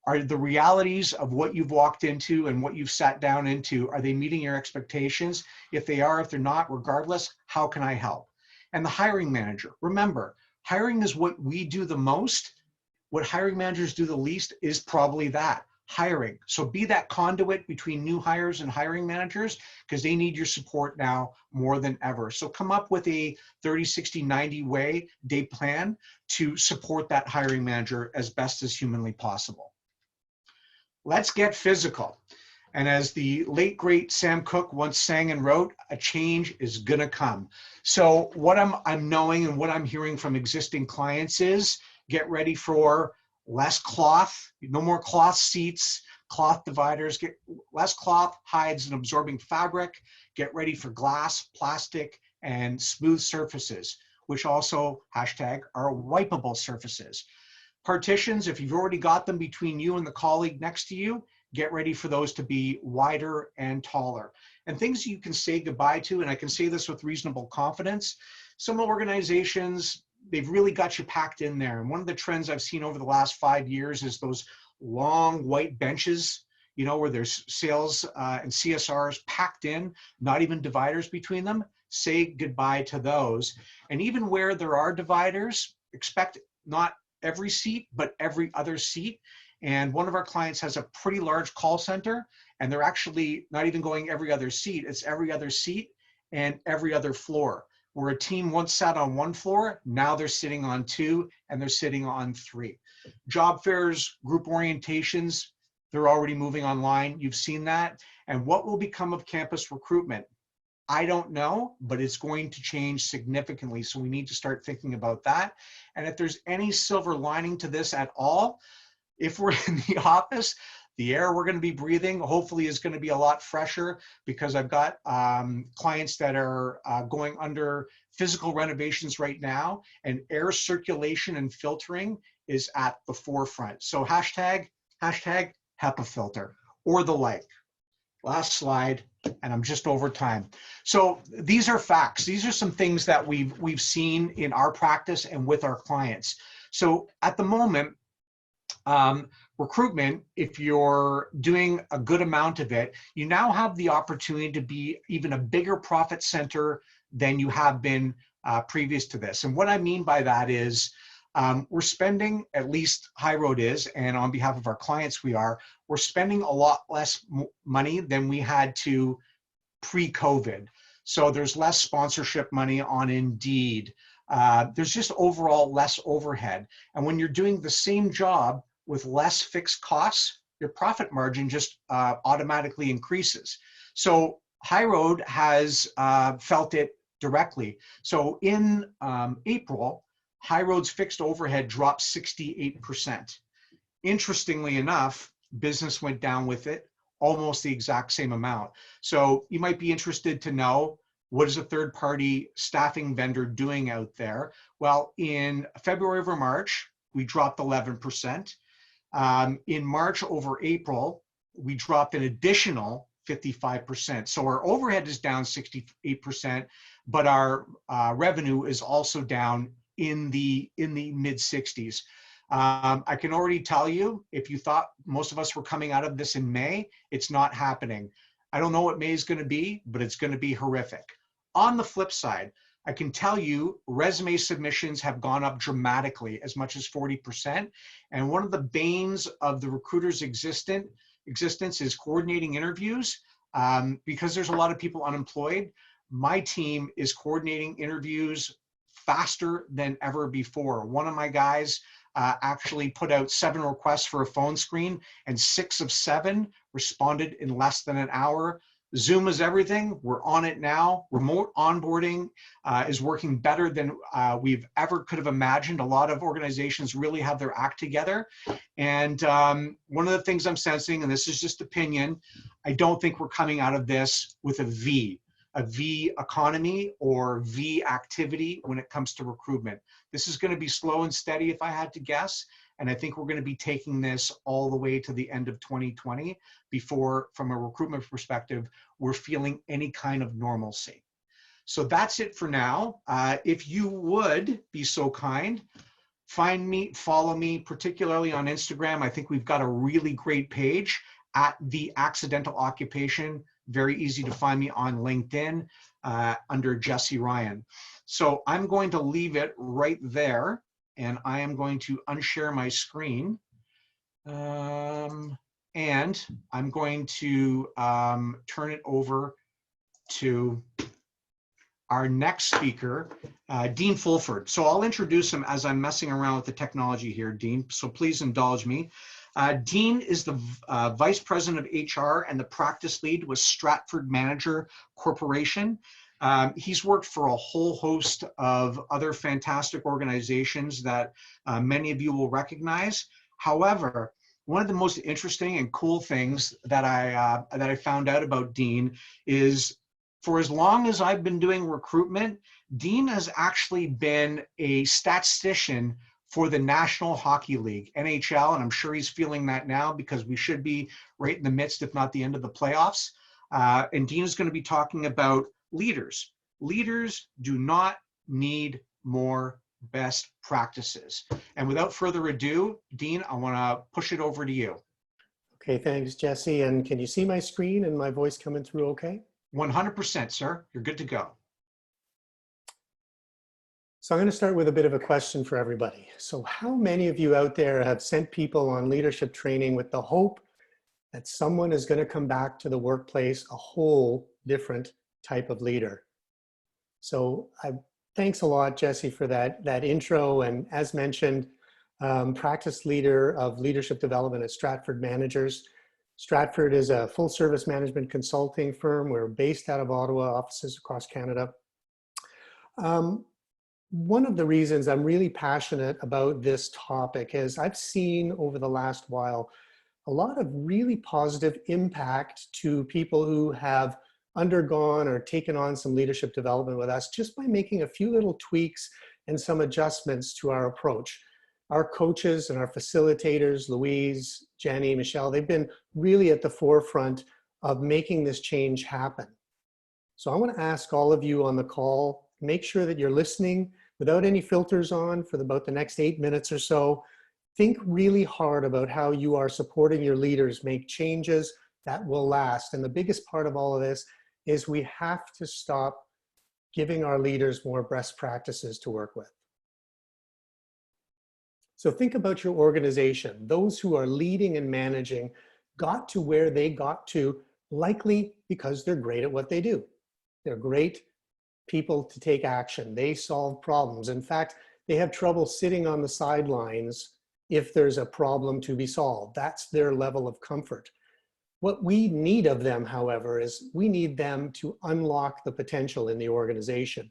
Are the realities of what you've walked into and what you've sat down into, are they meeting your expectations? If they are, if they're not, regardless, how can I help? And the hiring manager, remember, hiring is what we do the most. What hiring managers do the least is probably that, hiring. So be that conduit between new hires and hiring managers, because they need your support now more than ever. So come up with a 30, 60, 90 day plan to support that hiring manager as best as humanly possible. Let's get physical. And as the late, great Sam Cooke once sang and wrote, a change is gonna come. So what I'm knowing and what I'm hearing from existing clients is, get ready for less cloth, no more cloth seats, cloth dividers, get less cloth, hides, and absorbing fabric. Get ready for glass, plastic, and smooth surfaces, which also, hashtag, are wipeable surfaces. Partitions, if you've already got them between you and the colleague next to you, get ready for those to be wider and taller. And things you can say goodbye to, and I can say this with reasonable confidence, some organizations, they've really got you packed in there. And one of the trends I've seen over the last 5 years is those long white benches, you know, where there's sales and CSRs packed in, not even dividers between them. Say goodbye to those. And even where there are dividers, expect not every seat, but every other seat. And one of our clients has a pretty large call center, and they're actually not even going every other seat, it's every other seat and every other floor. Where a team once sat on one floor, now they're sitting on two, and they're sitting on three. Job fairs, group orientations, they're already moving online. You've seen that. And what will become of campus recruitment? I don't know, but it's going to change significantly. So we need to start thinking about that. And if there's any silver lining to this at all, if we're in the office, the air we're going to be breathing hopefully is going to be a lot fresher, because I've got clients that are going under physical renovations right now, and air circulation and filtering is at the forefront. So hashtag HEPA filter or the like. Last slide, and I'm just over time. So these are facts. These are some things that we've seen in our practice and with our clients. So at the moment, recruitment, if you're doing a good amount of it, you now have the opportunity to be even a bigger profit center than you have been previous to this. And what I mean by that is we're spending, at least High Road is, and on behalf of our clients we're spending a lot less money than we had to pre-COVID. So there's less sponsorship money on Indeed. There's just overall less overhead. And when you're doing the same job with less fixed costs, your profit margin just automatically increases. So High Road has felt it directly. So in April, High Road's fixed overhead dropped 68%. Interestingly enough, business went down with it, almost the exact same amount. So you might be interested to know, what is a third-party staffing vendor doing out there? Well, in February over March, we dropped 11%. In March over April, we dropped an additional 55%. So our overhead is down 68%, but our revenue is also down in the mid 60s. I can already tell you, if you thought most of us were coming out of this in May, it's not happening. I don't know what May is going to be, but it's going to be horrific. On the flip side, I can tell you resume submissions have gone up dramatically, as much as 40%. And one of the banes of the recruiter's existence is coordinating interviews. Because there's a lot of people unemployed, my team is coordinating interviews faster than ever before. One of my guys actually put out 7 requests for a phone screen, and 6 of 7 responded in less than an hour. Zoom is everything. We're on it now. Remote onboarding is working better than we've ever could have imagined. A lot of organizations really have their act together. And one of the things I'm sensing, and this is just opinion, I don't think we're coming out of this with a V economy or V activity when it comes to recruitment. This is going to be slow and steady, if I had to guess. And I think we're going to be taking this all the way to the end of 2020 before, from a recruitment perspective, we're feeling any kind of normalcy. So that's it for now. If you would be so kind, find me, follow me, particularly on Instagram. I think we've got a really great page at The Accidental Occupation. Very easy to find me on LinkedIn under Jesse Ryan. So I'm going to leave it right there, and I am going to unshare my screen. And I'm going to turn it over to our next speaker, Dean Fulford. So I'll introduce him as I'm messing around with the technology here, Dean, so please indulge me. Dean is the Vice President of HR and the practice lead with Stratford Manager Corporation. He's worked for a whole host of other fantastic organizations that many of you will recognize. However, one of the most interesting and cool things that I found out about Dean is, for as long as I've been doing recruitment, Dean has actually been a statistician for the National Hockey League, NHL, and I'm sure he's feeling that now because we should be right in the midst, if not the end of the playoffs. And Dean is going to be talking about leaders. Leaders do not need more best practices. And without further ado, Dean, I want to push it over to you. Okay, thanks, Jesse. And can you see my screen and my voice coming through okay? 100%, sir. You're good to go. So I'm going to start with a bit of a question for everybody. So how many of you out there have sent people on leadership training with the hope that someone is going to come back to the workplace a whole different type of leader? So thanks a lot, Jesse, for that intro. And as mentioned, practice leader of leadership development at Stratford Managers. Stratford is a full service management consulting firm. We're based out of Ottawa, offices across Canada. One of the reasons I'm really passionate about this topic is I've seen over the last while a lot of really positive impact to people who have undergone or taken on some leadership development with us just by making a few little tweaks and some adjustments to our approach. Our coaches and our facilitators, Louise, Jenny, Michelle, they've been really at the forefront of making this change happen. So I want to ask all of you on the call, make sure that you're listening without any filters on for about the next 8 minutes or so. Think really hard about how you are supporting your leaders make changes that will last. And the biggest part of all of this is we have to stop giving our leaders more best practices to work with. So think about your organization. Those who are leading and managing got to where they got to likely because they're great at what they do. They're great people to take action. They solve problems. In fact, they have trouble sitting on the sidelines if there's a problem to be solved. That's their level of comfort. What we need of them, however, is we need them to unlock the potential in the organization.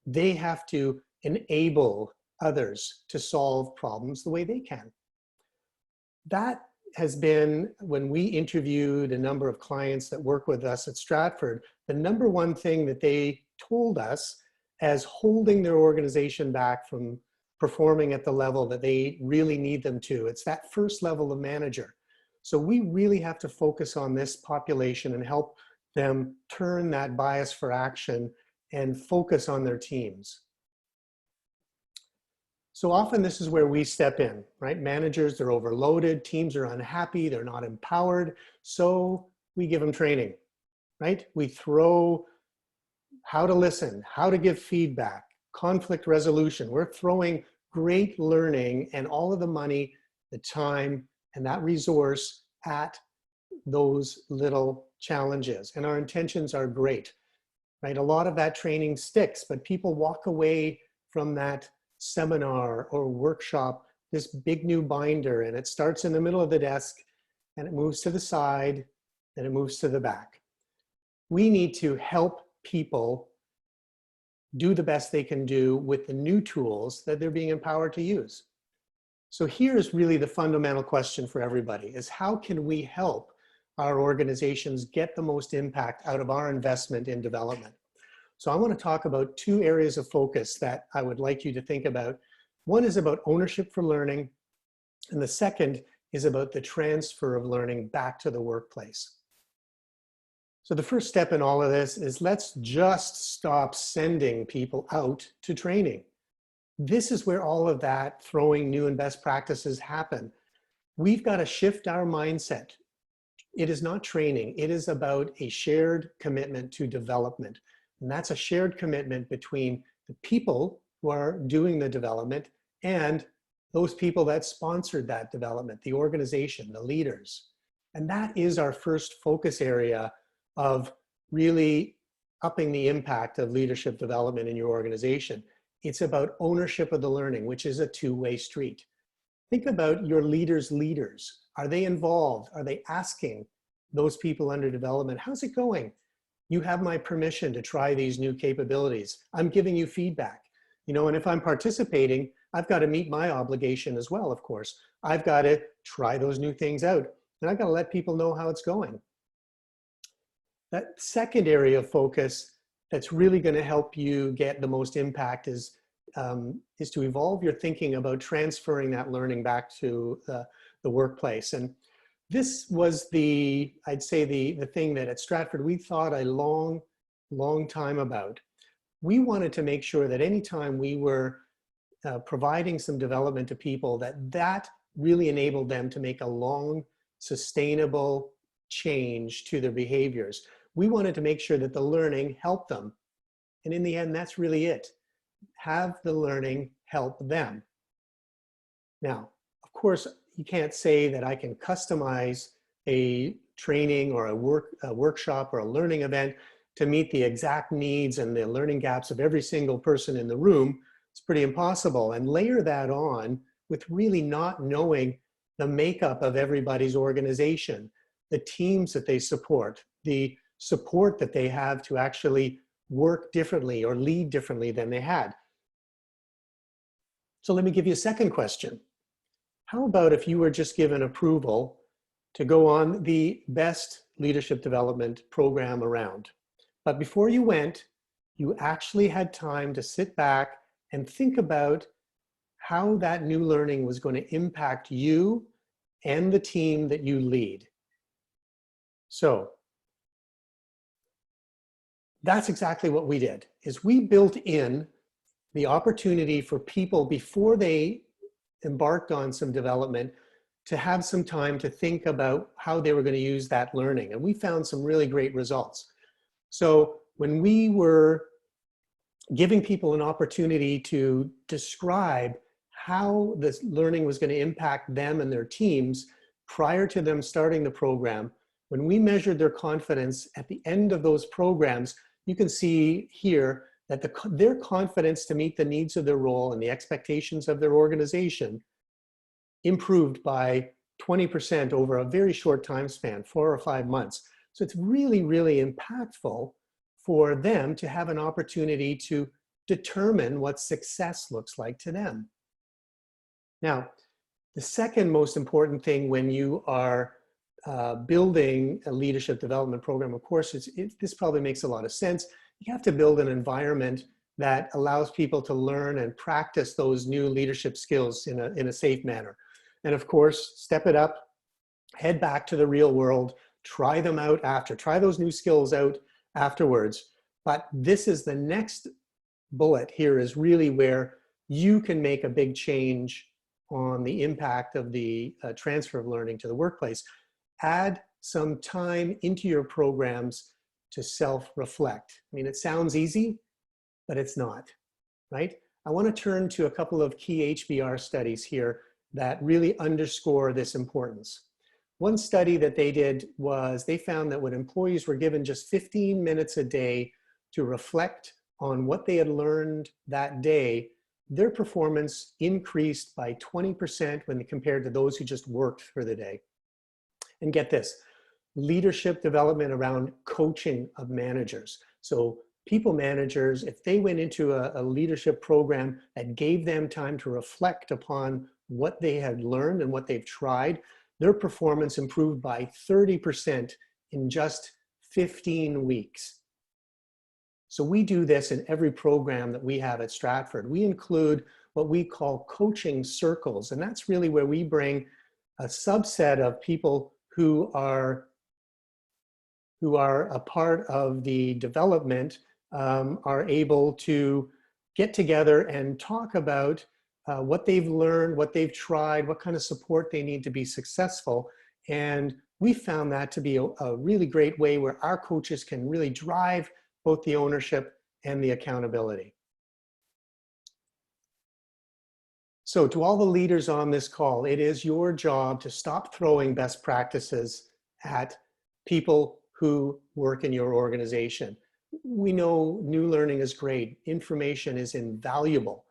They have to enable others to solve problems the way they can. That has been, when we interviewed a number of clients that work with us at Stratford, the number one thing that they told us as holding their organization back from performing at the level that they really need them to. It's that first level of manager. So we really have to focus on this population and help them turn that bias for action and focus on their teams. So often this is where we step in, right? Managers, they're overloaded, teams are unhappy, they're not empowered. So we give them training, right? We throw how to listen, how to give feedback, conflict resolution. We're throwing great learning and all of the money, the time, and that resource at those little challenges. And our intentions are great, right? A lot of that training sticks, but people walk away from that seminar or workshop, this big new binder, and it starts in the middle of the desk and it moves to the side and it moves to the back. We need to help people do the best they can do with the new tools that they're being empowered to use. So here's really the fundamental question for everybody is how can we help our organizations get the most impact out of our investment in development? So I want to talk about two areas of focus that I would like you to think about. One is about ownership for learning, and the second is about the transfer of learning back to the workplace. So the first step in all of this is let's just stop sending people out to training. This is where all of that throwing new and best practices happen. We've got to shift our mindset. It is not training. It is about a shared commitment to development. And that's a shared commitment between the people who are doing the development and those people that sponsored that development, the organization, the leaders. And that is our first focus area of really upping the impact of leadership development in your organization. It's about ownership of the learning, which is a two-way street. Think about your leaders' leaders. Are they involved? Are they asking those people under development, how's it going? You have my permission to try these new capabilities. I'm giving you feedback. You know, and if I'm participating, I've got to meet my obligation as well, of course. I've got to try those new things out, and I've got to let people know how it's going. That second area of focus that's really going to help you get the most impact is is to evolve your thinking about transferring that learning back to the workplace. And this was I'd say the thing that at Stratford we thought a long time about. We wanted to make sure that anytime we were providing some development to people, that really enabled them to make a long, sustainable change to their behaviors. We wanted to make sure that the learning helped them. And in the end, that's really it. Have the learning help them. Now, of course, you can't say that I can customize a training or a workshop or a learning event to meet the exact needs and the learning gaps of every single person in the room. It's pretty impossible. And layer that on with really not knowing the makeup of everybody's organization, the teams that they support, the support that they have to actually work differently or lead differently than they had. So let me give you a second question. How about if you were just given approval to go on the best leadership development program around? But before you went, you actually had time to sit back and think about how that new learning was going to impact you and the team that you lead. So that's exactly what we did, is we built in the opportunity for people before they embarked on some development to have some time to think about how they were going to use that learning. And we found some really great results. So when we were giving people an opportunity to describe how this learning was going to impact them and their teams prior to them starting the program, when we measured their confidence at the end of those programs, you can see here that their confidence to meet the needs of their role and the expectations of their organization improved by 20% over a very short time span, 4 or 5 months. So it's really, really impactful for them to have an opportunity to determine what success looks like to them. Now, the second most important thing when you are building a leadership development program, of course, this probably makes a lot of sense. You have to build an environment that allows people to learn and practice those new leadership skills in a safe manner. And of course, step it up, head back to the real world, try them out try those new skills out afterwards. But this is the next bullet here, is really where you can make a big change on the impact of the transfer of learning to the workplace. Add some time into your programs to self-reflect. I mean, it sounds easy, but it's not, right? I want to turn to a couple of key HBR studies here that really underscore this importance. One study that they did was they found that when employees were given just 15 minutes a day to reflect on what they had learned that day, their performance increased by 20% when compared to those who just worked for the day. And get this, leadership development around coaching of managers. So people managers, if they went into a leadership program that gave them time to reflect upon what they had learned and what they've tried, their performance improved by 30% in just 15 weeks. So we do this in every program that we have at Stratford. We include what we call coaching circles, and that's really where we bring a subset of people who are a part of the development, are able to get together and talk about what they've learned, what they've tried, what kind of support they need to be successful. And we found that to be a really great way where our coaches can really drive both the ownership and the accountability. So to all the leaders on this call, it is your job to stop throwing best practices at people who work in your organization. We know new learning is great, information is invaluable,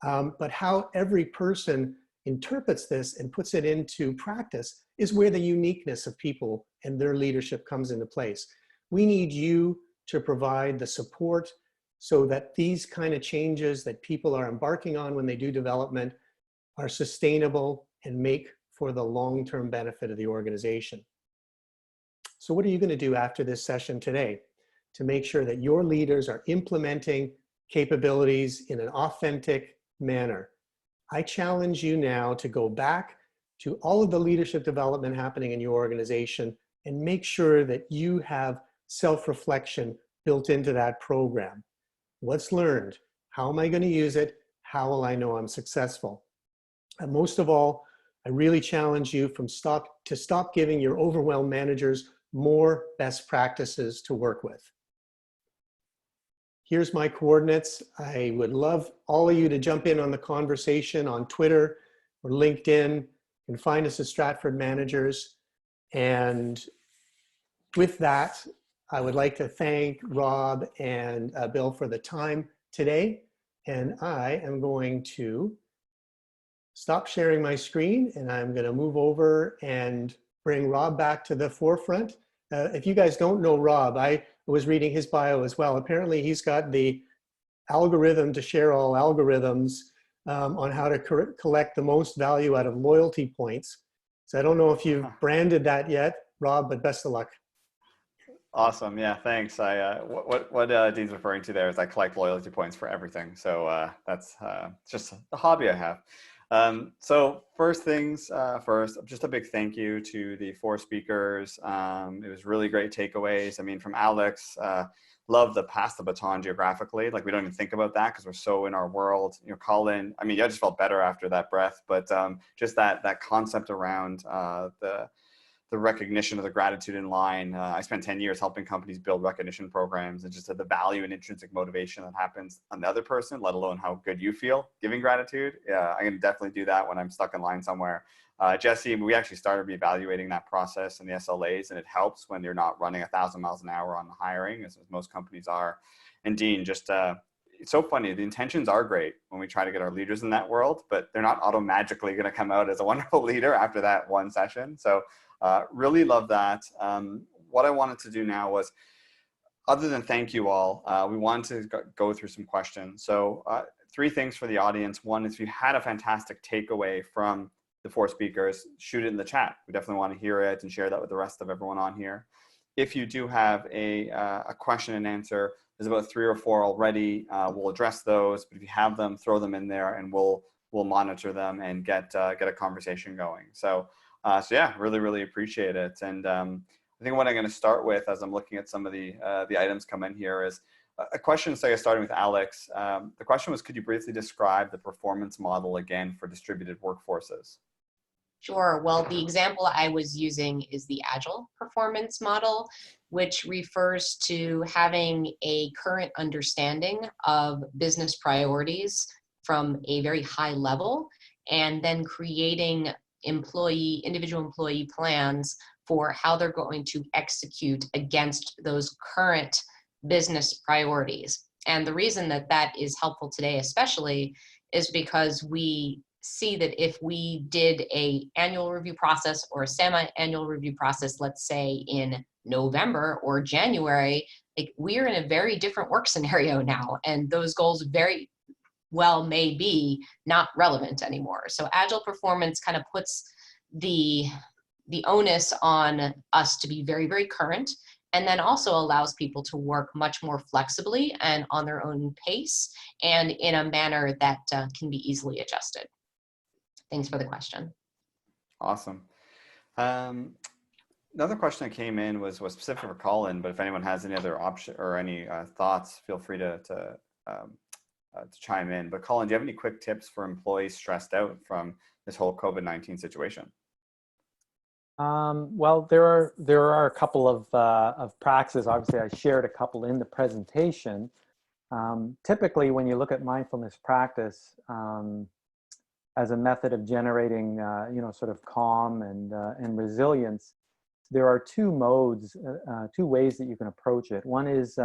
but how every person interprets this and puts it into practice is where the uniqueness of people and their leadership comes into place. We need you to provide the support so that these kind of changes that people are embarking on when they do development are sustainable and make for the long-term benefit of the organization. So what are you going to do after this session today to make sure that your leaders are implementing capabilities in an authentic manner. I challenge you now to go back to all of the leadership development happening in your organization and make sure that you have self-reflection built into that program. What's learned? How am I going to use it? How will I know I'm successful? And most of all, I really challenge you to stop giving your overwhelmed managers more best practices to work with. Here's my coordinates. I would love all of you to jump in on the conversation on Twitter or LinkedIn. You can find us at Stratford Managers. And with that, I would like to thank Rob and Bill for the time today. And I am going to stop sharing my screen, and I'm going to move over and bring Rob back to the forefront. If you guys don't know Rob, I was reading his bio as well. Apparently he's got the algorithm to share all algorithms on how to collect the most value out of loyalty points. So I don't know if you've branded that yet, Rob, but best of luck. Awesome. Yeah, thanks. What Dean's referring to there is I collect loyalty points for everything. So that's just a hobby I have. So first things first, just a big thank you to the 4 speakers. It was really great takeaways. I mean, from Alex, love the pass the baton geographically. Like, we don't even think about that because we're so in our world. You know, Colin, I mean, I just felt better after that breath, but just that concept around the recognition of the gratitude in line. I spent 10 years helping companies build recognition programs, and just the value and intrinsic motivation that happens on the other person, let alone how good you feel giving gratitude. Yeah, I can definitely do that when I'm stuck in line somewhere. Jesse, we actually started reevaluating that process in the SLAs, and it helps when you're not running 1,000 miles an hour on the hiring, as most companies are. And Dean, just it's so funny. The intentions are great when we try to get our leaders in that world, but they're not auto-magically going to come out as a wonderful leader after that one session. So really love that. What I wanted to do now was, other than thank you all, we wanted to go through some questions. So 3 things for the audience. One is, if you had a fantastic takeaway from the 4 speakers, shoot it in the chat. We definitely want to hear it and share that with the rest of everyone on here. If you do have a question and answer, there's about 3 or 4 already. We'll address those, but if you have them, throw them in there, and we'll monitor them and get a conversation going. So yeah, really appreciate it. And I think what I'm going to start with, as I'm looking at some of the items come in here, is a question, say, starting with Alex. The question was, could you briefly describe the performance model again for distributed workforces? Sure. Well, the example I was using is the Agile performance model, which refers to having a current understanding of business priorities from a very high level, and then creating individual employee plans for how they're going to execute against those current business priorities. And the reason that that is helpful today especially is because we see that if we did a annual review process or a semi-annual review process, let's say in November or January, like, we're in a very different work scenario now, and those goals very well may be not relevant anymore. So Agile performance kind of puts the onus on us to be very current, and then also allows people to work much more flexibly and on their own pace and in a manner that can be easily adjusted. Thanks for the question. Awesome. Another question that came in was specific for Colin, but if anyone has any other option or any thoughts, feel free to chime in. But Colin, do you have any quick tips for employees stressed out from this whole COVID-19 situation? Well, there are a couple of practices. Obviously, I shared a couple in the presentation. Typically, when you look at mindfulness practice as a method of generating, sort of calm and resilience, there are 2 modes, 2 ways that you can approach it. One is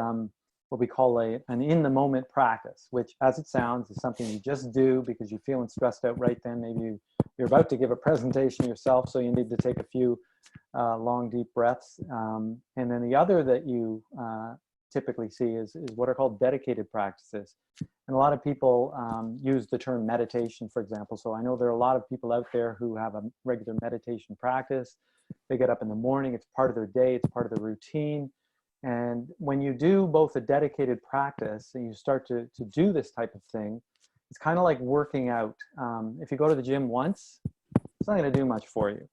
what we call an in-the-moment practice, which, as it sounds, is something you just do because you're feeling stressed out right then. Maybe you're about to give a presentation yourself, so you need to take a few long, deep breaths. And then the other that you typically see is what are called dedicated practices. And a lot of people use the term meditation, for example. So I know there are a lot of people out there who have a regular meditation practice. They get up in the morning, it's part of their day, it's part of their routine. And when you do both a dedicated practice and you start to do this type of thing, it's kind of like working out. If you go to the gym once, it's not going to do much for you.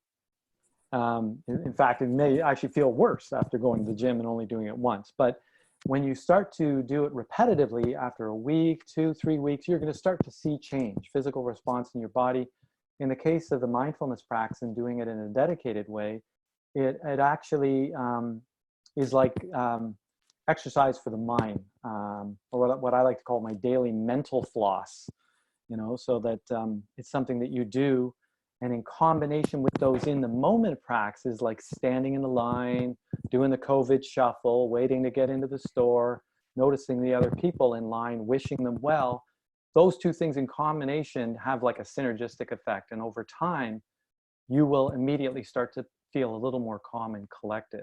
In fact, it may actually feel worse after going to the gym and only doing it once. But when you start to do it repetitively after a week, 2, 3 weeks, you're going to start to see change, physical response in your body. In the case of the mindfulness practice and doing it in a dedicated way, it actually is like exercise for the mind, or what I like to call my daily mental floss, you know, so that it's something that you do. And in combination with those in the moment practices, like standing in the line, doing the COVID shuffle, waiting to get into the store, noticing the other people in line, wishing them well, those two things in combination have like a synergistic effect. And over time, you will immediately start to feel a little more calm and collected.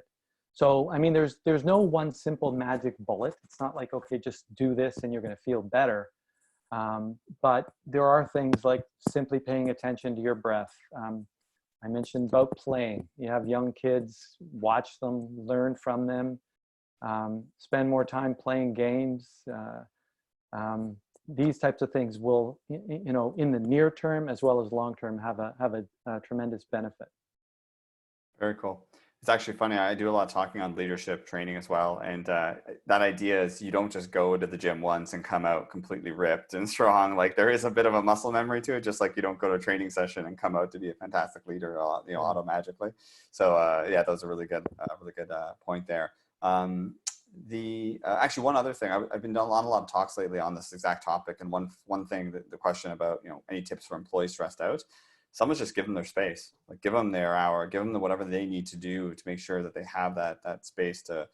So, I mean, there's no one simple magic bullet. It's not like, okay, just do this and you're going to feel better. But there are things like simply paying attention to your breath. I mentioned about playing. You have young kids, watch them, learn from them, spend more time playing games. These types of things will, you know, in the near term as well as long term, have a tremendous benefit. Very cool. It's actually funny. I do a lot of talking on leadership training as well. And that idea is you don't just go to the gym once and come out completely ripped and strong. Like there is a bit of a muscle memory to it, just like you don't go to a training session and come out to be a fantastic leader, you know, auto-magically. So yeah, that was a really good point there. Actually, one other thing, I've been doing a lot of talks lately on this exact topic. And one thing, the question about, you know, any tips for employees stressed out, someone's just give them their space, like give them their hour, give them whatever they need to do to make sure that they have that space to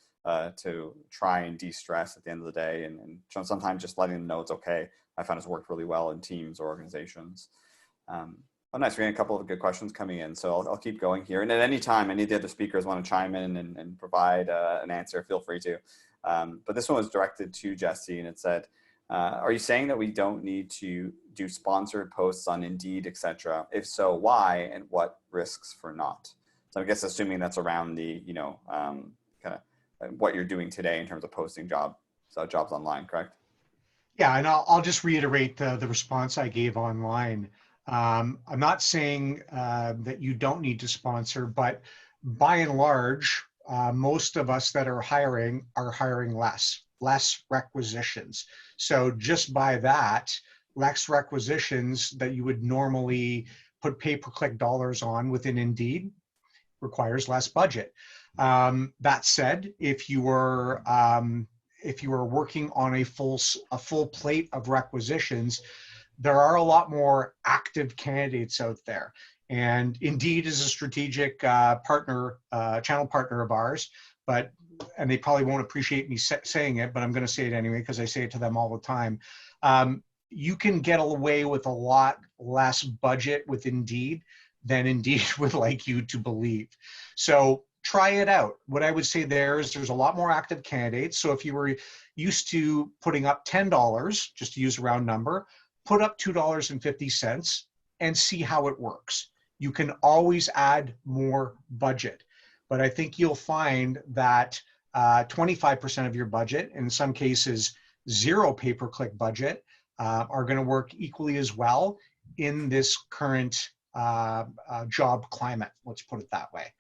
try and de-stress at the end of the day. And sometimes just letting them know it's okay. I found it's worked really well in teams or organizations. Oh, nice. We got a couple of good questions coming in. So I'll keep going here. And at any time, any of the other speakers want to chime in and provide an answer, feel free to. But this one was directed to Jesse, and it said, are you saying that we don't need to do sponsored posts on Indeed, etc.? If so, why, and what risks for not? So I guess assuming that's around the, you know, kind of what you're doing today in terms of posting jobs online, correct? Yeah, and I'll just reiterate the response I gave online. I'm not saying that you don't need to sponsor, but by and large, most of us that are hiring less requisitions. So just by that, less requisitions that you would normally put pay-per-click dollars on within Indeed requires less budget. That said, if you were working on a full plate of requisitions, there are a lot more active candidates out there. And Indeed is a strategic channel partner of ours, and they probably won't appreciate me saying it, but I'm going to say it anyway because I say it to them all the time. You can get away with a lot less budget with Indeed than Indeed would like you to believe. So try it out. What I would say there's a lot more active candidates. So if you were used to putting up $10, just to use a round number, put up $2.50 and see how it works. You can always add more budget. But I think you'll find that 25% of your budget, in some cases, zero pay-per-click budget, are going to work equally as well in this current job climate. Let's put it that way.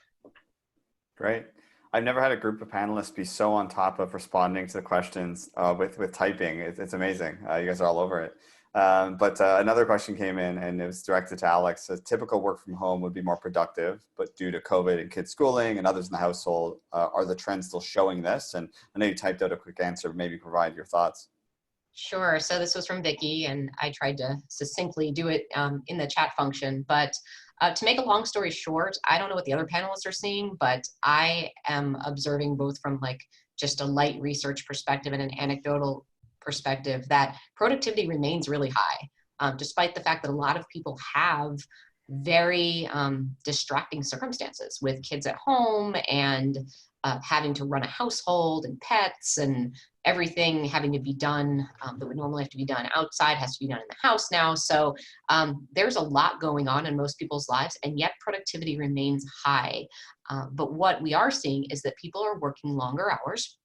Great. I've never had a group of panelists be so on top of responding to the questions with typing. It's amazing. You guys are all over it. But another question came in, and it was directed to Alex. A typical work from home would be more productive, but due to COVID and kids schooling and others in the household, are the trends still showing this? And I know you typed out a quick answer, but maybe provide your thoughts. Sure. So this was from Vicky, and I tried to succinctly do it in the chat function. But to make a long story short, I don't know what the other panelists are seeing, but I am observing both from like just a light research perspective and an anecdotal perspective that productivity remains really high, despite the fact that a lot of people have very distracting circumstances with kids at home and having to run a household and pets and everything having to be done that would normally have to be done outside has to be done in the house now. So there's a lot going on in most people's lives, and yet productivity remains high. But what we are seeing is that people are working longer hours.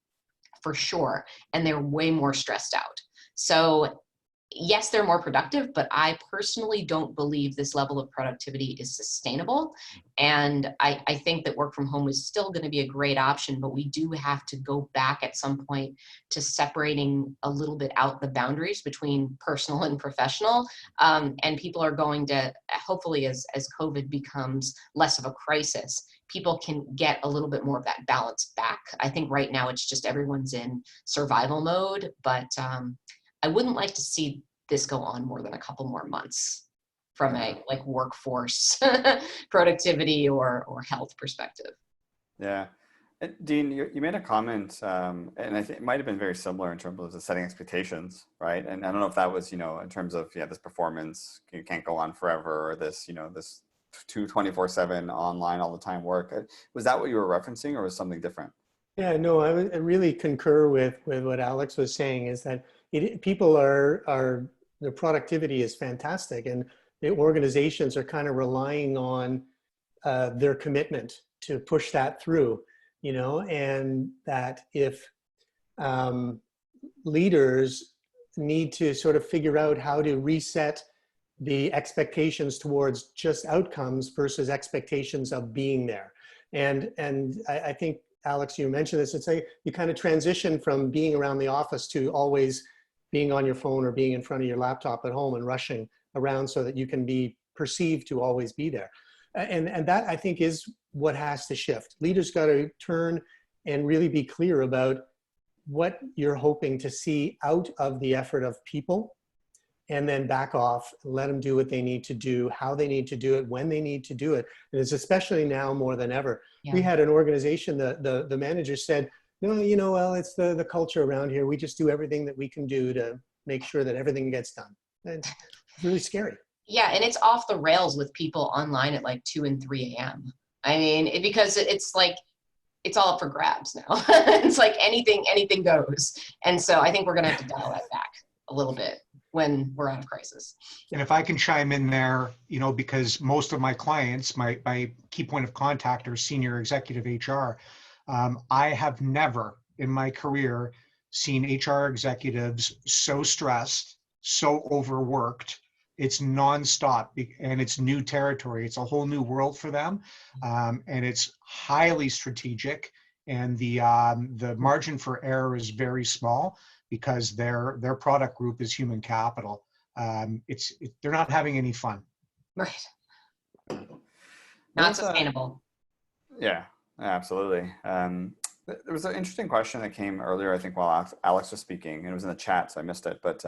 for sure. And they're way more stressed out. So yes, they're more productive, but I personally don't believe this level of productivity is sustainable. And I think that work from home is still going to be a great option, but we do have to go back at some point to separating a little bit out the boundaries between personal and professional. And people are going to, hopefully as COVID becomes less of a crisis, people can get a little bit more of that balance back. I think right now it's just everyone's in survival mode, but I wouldn't like to see this go on more than a couple more months from a like workforce productivity or health perspective. Yeah. And Dean, you made a comment, and I think it might have been very similar in terms of the setting expectations, right? And I don't know if that was, in terms of, this performance, you can't go on forever, or this, this 24/7 online all the time work. Was that what you were referencing, or was something different? Yeah, no, I really concur with what Alex was saying, is that people are their productivity is fantastic, and the organizations are kind of relying on their commitment to push that through, and that if leaders need to sort of figure out how to reset the expectations towards just outcomes versus expectations of being there. And I think, Alex, you mentioned this, it's you kind of transition from being around the office to always being on your phone or being in front of your laptop at home and rushing around so that you can be perceived to always be there. And that, I think, is what has to shift. Leaders got to turn and really be clear about what you're hoping to see out of the effort of people, and then back off, let them do what they need to do, how they need to do it, when they need to do it. And it's especially now more than ever. Yeah. We had an organization, the manager said, no, well, it's the culture around here. We just do everything that we can do to make sure that everything gets done. And it's really scary. Yeah, and it's off the rails with people online at like 2 and 3 a.m. I mean, because it's like, it's all up for grabs now. It's like anything goes. And so I think we're going to have to dial that back a little bit when we're out of crisis. And if I can chime in there, because most of my clients, my key point of contact are senior executive HR. I have never in my career seen HR executives so stressed, so overworked. It's nonstop, and it's new territory. It's a whole new world for them, and it's highly strategic. And the margin for error is very small because their product group is human capital. They're not having any fun. Right. Not sustainable. Yeah, absolutely. There was an interesting question that came earlier, I think, while Alex was speaking, and it was in the chat, so I missed it, but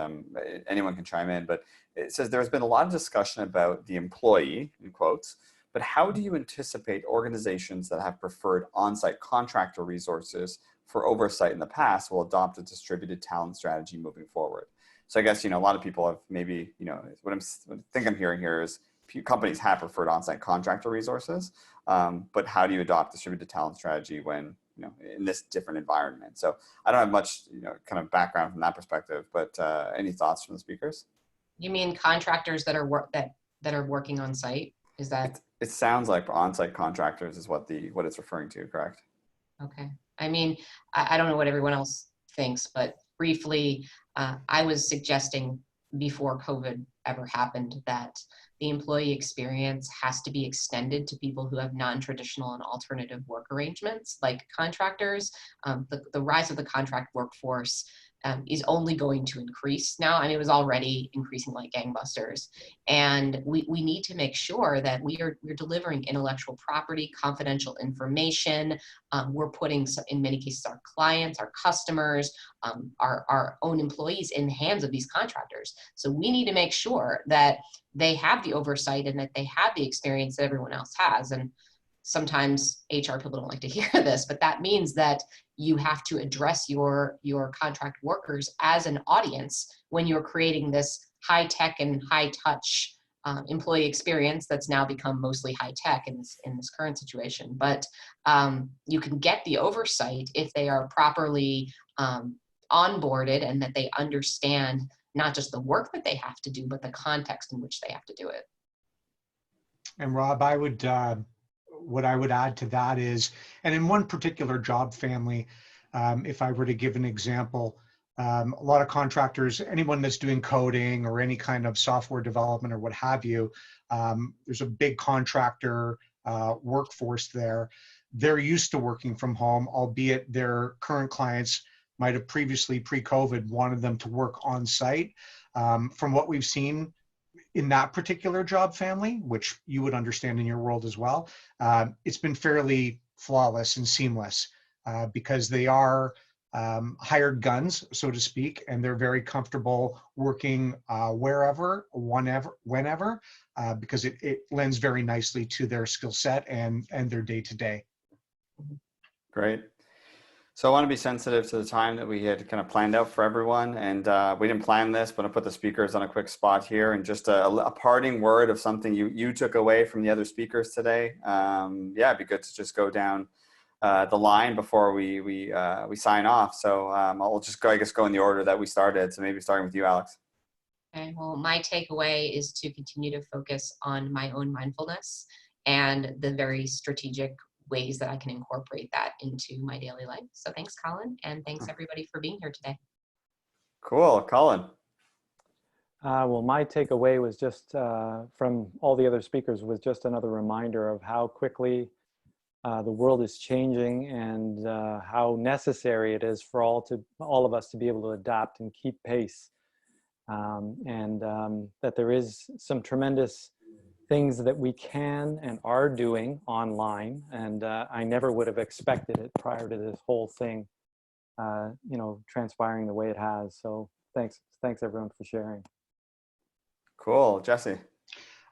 anyone can chime in. But it says there's been a lot of discussion about the employee, in quotes, but how do you anticipate organizations that have preferred on-site contractor resources for oversight in the past will adopt a distributed talent strategy moving forward? So I guess, a lot of people have maybe, what I think I'm hearing here is companies have preferred on-site contractor resources, but how do you adopt distributed talent strategy when, in this different environment? So I don't have much, kind of background from that perspective, but any thoughts from the speakers? You mean contractors that are working on site? Is that? It sounds like on-site contractors is what it's referring to, correct? Okay. I mean, I don't know what everyone else thinks, but briefly, I was suggesting before COVID ever happened that the employee experience has to be extended to people who have non-traditional and alternative work arrangements, like contractors. The rise of the contract workforce is only going to increase now. I mean, it was already increasing like gangbusters. And we need to make sure that we're delivering intellectual property, confidential information. We're putting, in many cases, our clients, our customers, our own employees in the hands of these contractors. So we need to make sure that they have the oversight and that they have the experience that everyone else has. And sometimes HR people don't like to hear this, but that means that you have to address your contract workers as an audience when you're creating this high tech and high touch employee experience that's now become mostly high tech in this current situation. But you can get the oversight if they are properly onboarded and that they understand not just the work that they have to do, but the context in which they have to do it. And Rob, what I would add to that is, and in one particular job family, If I were to give an example, a lot of contractors, anyone that's doing coding or any kind of software development or what have you, there's a big contractor workforce there. They're used to working from home, albeit their current clients might have previously, pre-COVID, wanted them to work on site. From what we've seen in that particular job family, which you would understand in your world as well, it's been fairly flawless and seamless because they are hired guns, so to speak, and they're very comfortable working wherever, whenever, because it lends very nicely to their skill set and their day-to-day. Great. So I want to be sensitive to the time that we had kind of planned out for everyone. And we didn't plan this, but I'll put the speakers on a quick spot here. And just a parting word of something you took away from the other speakers today. Yeah, it'd be good to just go down the line before we sign off. So I'll just go, I guess, go in the order that we started. So maybe starting with you, Alex. Okay, well, my takeaway is to continue to focus on my own mindfulness and the very strategic ways that I can incorporate that into my daily life. So thanks, Colin, and thanks everybody for being here today. Cool. Colin. Well, my takeaway was just from all the other speakers was just another reminder of how quickly the world is changing and how necessary it is for all of us to be able to adapt and keep pace. That there is some tremendous things that we can and are doing online, and I never would have expected it prior to this whole thing, transpiring the way it has. So thanks everyone for sharing. Cool. Jesse.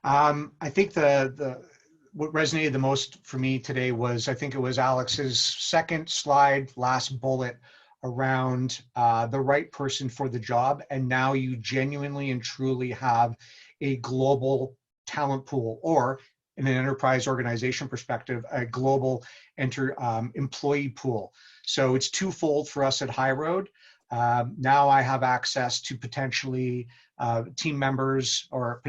I think what resonated the most for me today was, I think it was Alex's second slide, last bullet, around the right person for the job. And now you genuinely and truly have a global talent pool, or in an enterprise organization perspective, a global employee pool. So it's twofold for us at High Road. Now I have access to potentially team members or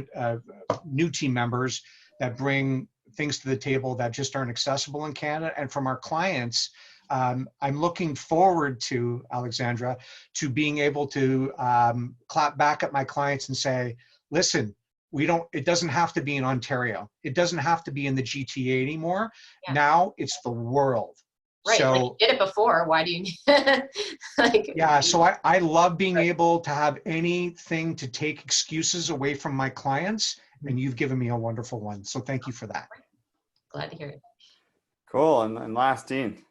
new team members that bring things to the table that just aren't accessible in Canada. And from our clients, I'm looking forward to, Alexandra, to being able to clap back at my clients and say, listen, it doesn't have to be in Ontario. It doesn't have to be in the GTA anymore. Yeah. Now it's the world. Right, so, like you did it before, why do you need yeah, so I love being able to have anything to take excuses away from my clients, and you've given me a wonderful one. So thank you for that. Glad to hear it. Cool, and last, Dean.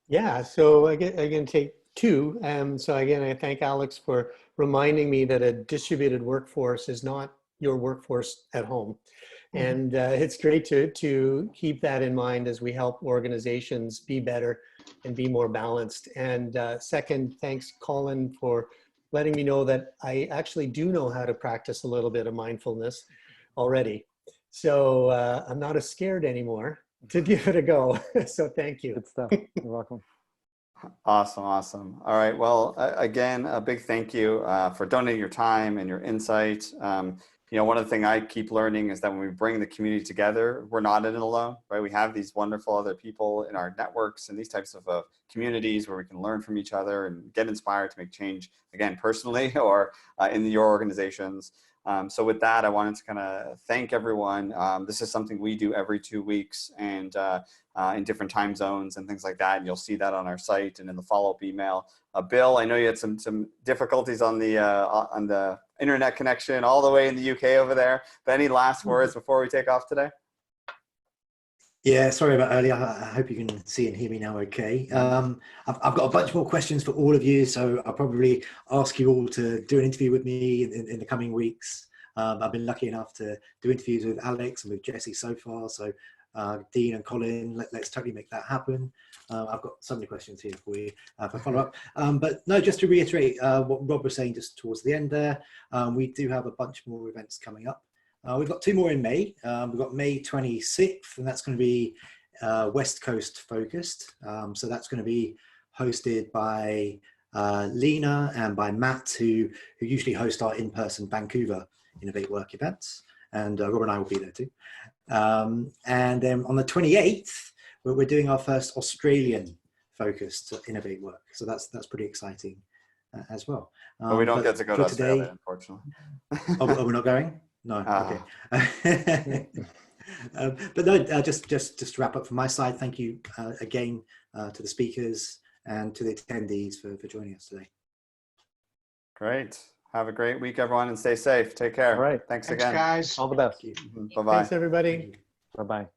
Yeah, so I can take two. So again, I thank Alex for reminding me that a distributed workforce is not your workforce at home. And it's great to keep that in mind as we help organizations be better and be more balanced. And second, thanks, Colin, for letting me know that I actually do know how to practice a little bit of mindfulness already. So I'm not as scared anymore to give it a go. So thank you. Good stuff. You're welcome. Awesome. All right. Well, again, a big thank you for donating your time and your insight. One of the things I keep learning is that when we bring the community together, we're not in it alone, right? We have these wonderful other people in our networks and these types of communities where we can learn from each other and get inspired to make change, again, personally or in your organizations. So with that, I wanted to kind of thank everyone. This is something we do every 2 weeks and in different time zones and things like that. And you'll see that on our site and in the follow-up email. Bill, I know you had some difficulties on the internet connection all the way in the UK over there. But any last words before we take off today? Yeah, sorry about earlier. I hope you can see and hear me now okay. I've got a bunch more questions for all of you, so I'll probably ask you all to do an interview with me in the coming weeks. I've been lucky enough to do interviews with Alex and with Jesse so far, so Dean and Colin, let's totally make that happen. I've got so many questions here for you for follow-up. But no, just to reiterate what Rob was saying just towards the end there, we do have a bunch more events coming up. We've got 2 more in May. We've got May 26th, and that's going to be West Coast focused. So that's going to be hosted by Lena and by Matt, who usually host our in-person Vancouver InnovateWork events. And Rob and I will be there too. And then on the 28th, we're doing our first Australian focused Innovate Work. So that's pretty exciting as well. But we don't get to go to Australia, today, unfortunately. we're not going? No, okay. But no, just to wrap up from my side, thank you again to the speakers and to the attendees for joining us today. Great. Have a great week, everyone, and stay safe. Take care. All right. Thanks Thanks, again. guys. All the best. Bye-bye. Thanks, everybody. Bye-bye.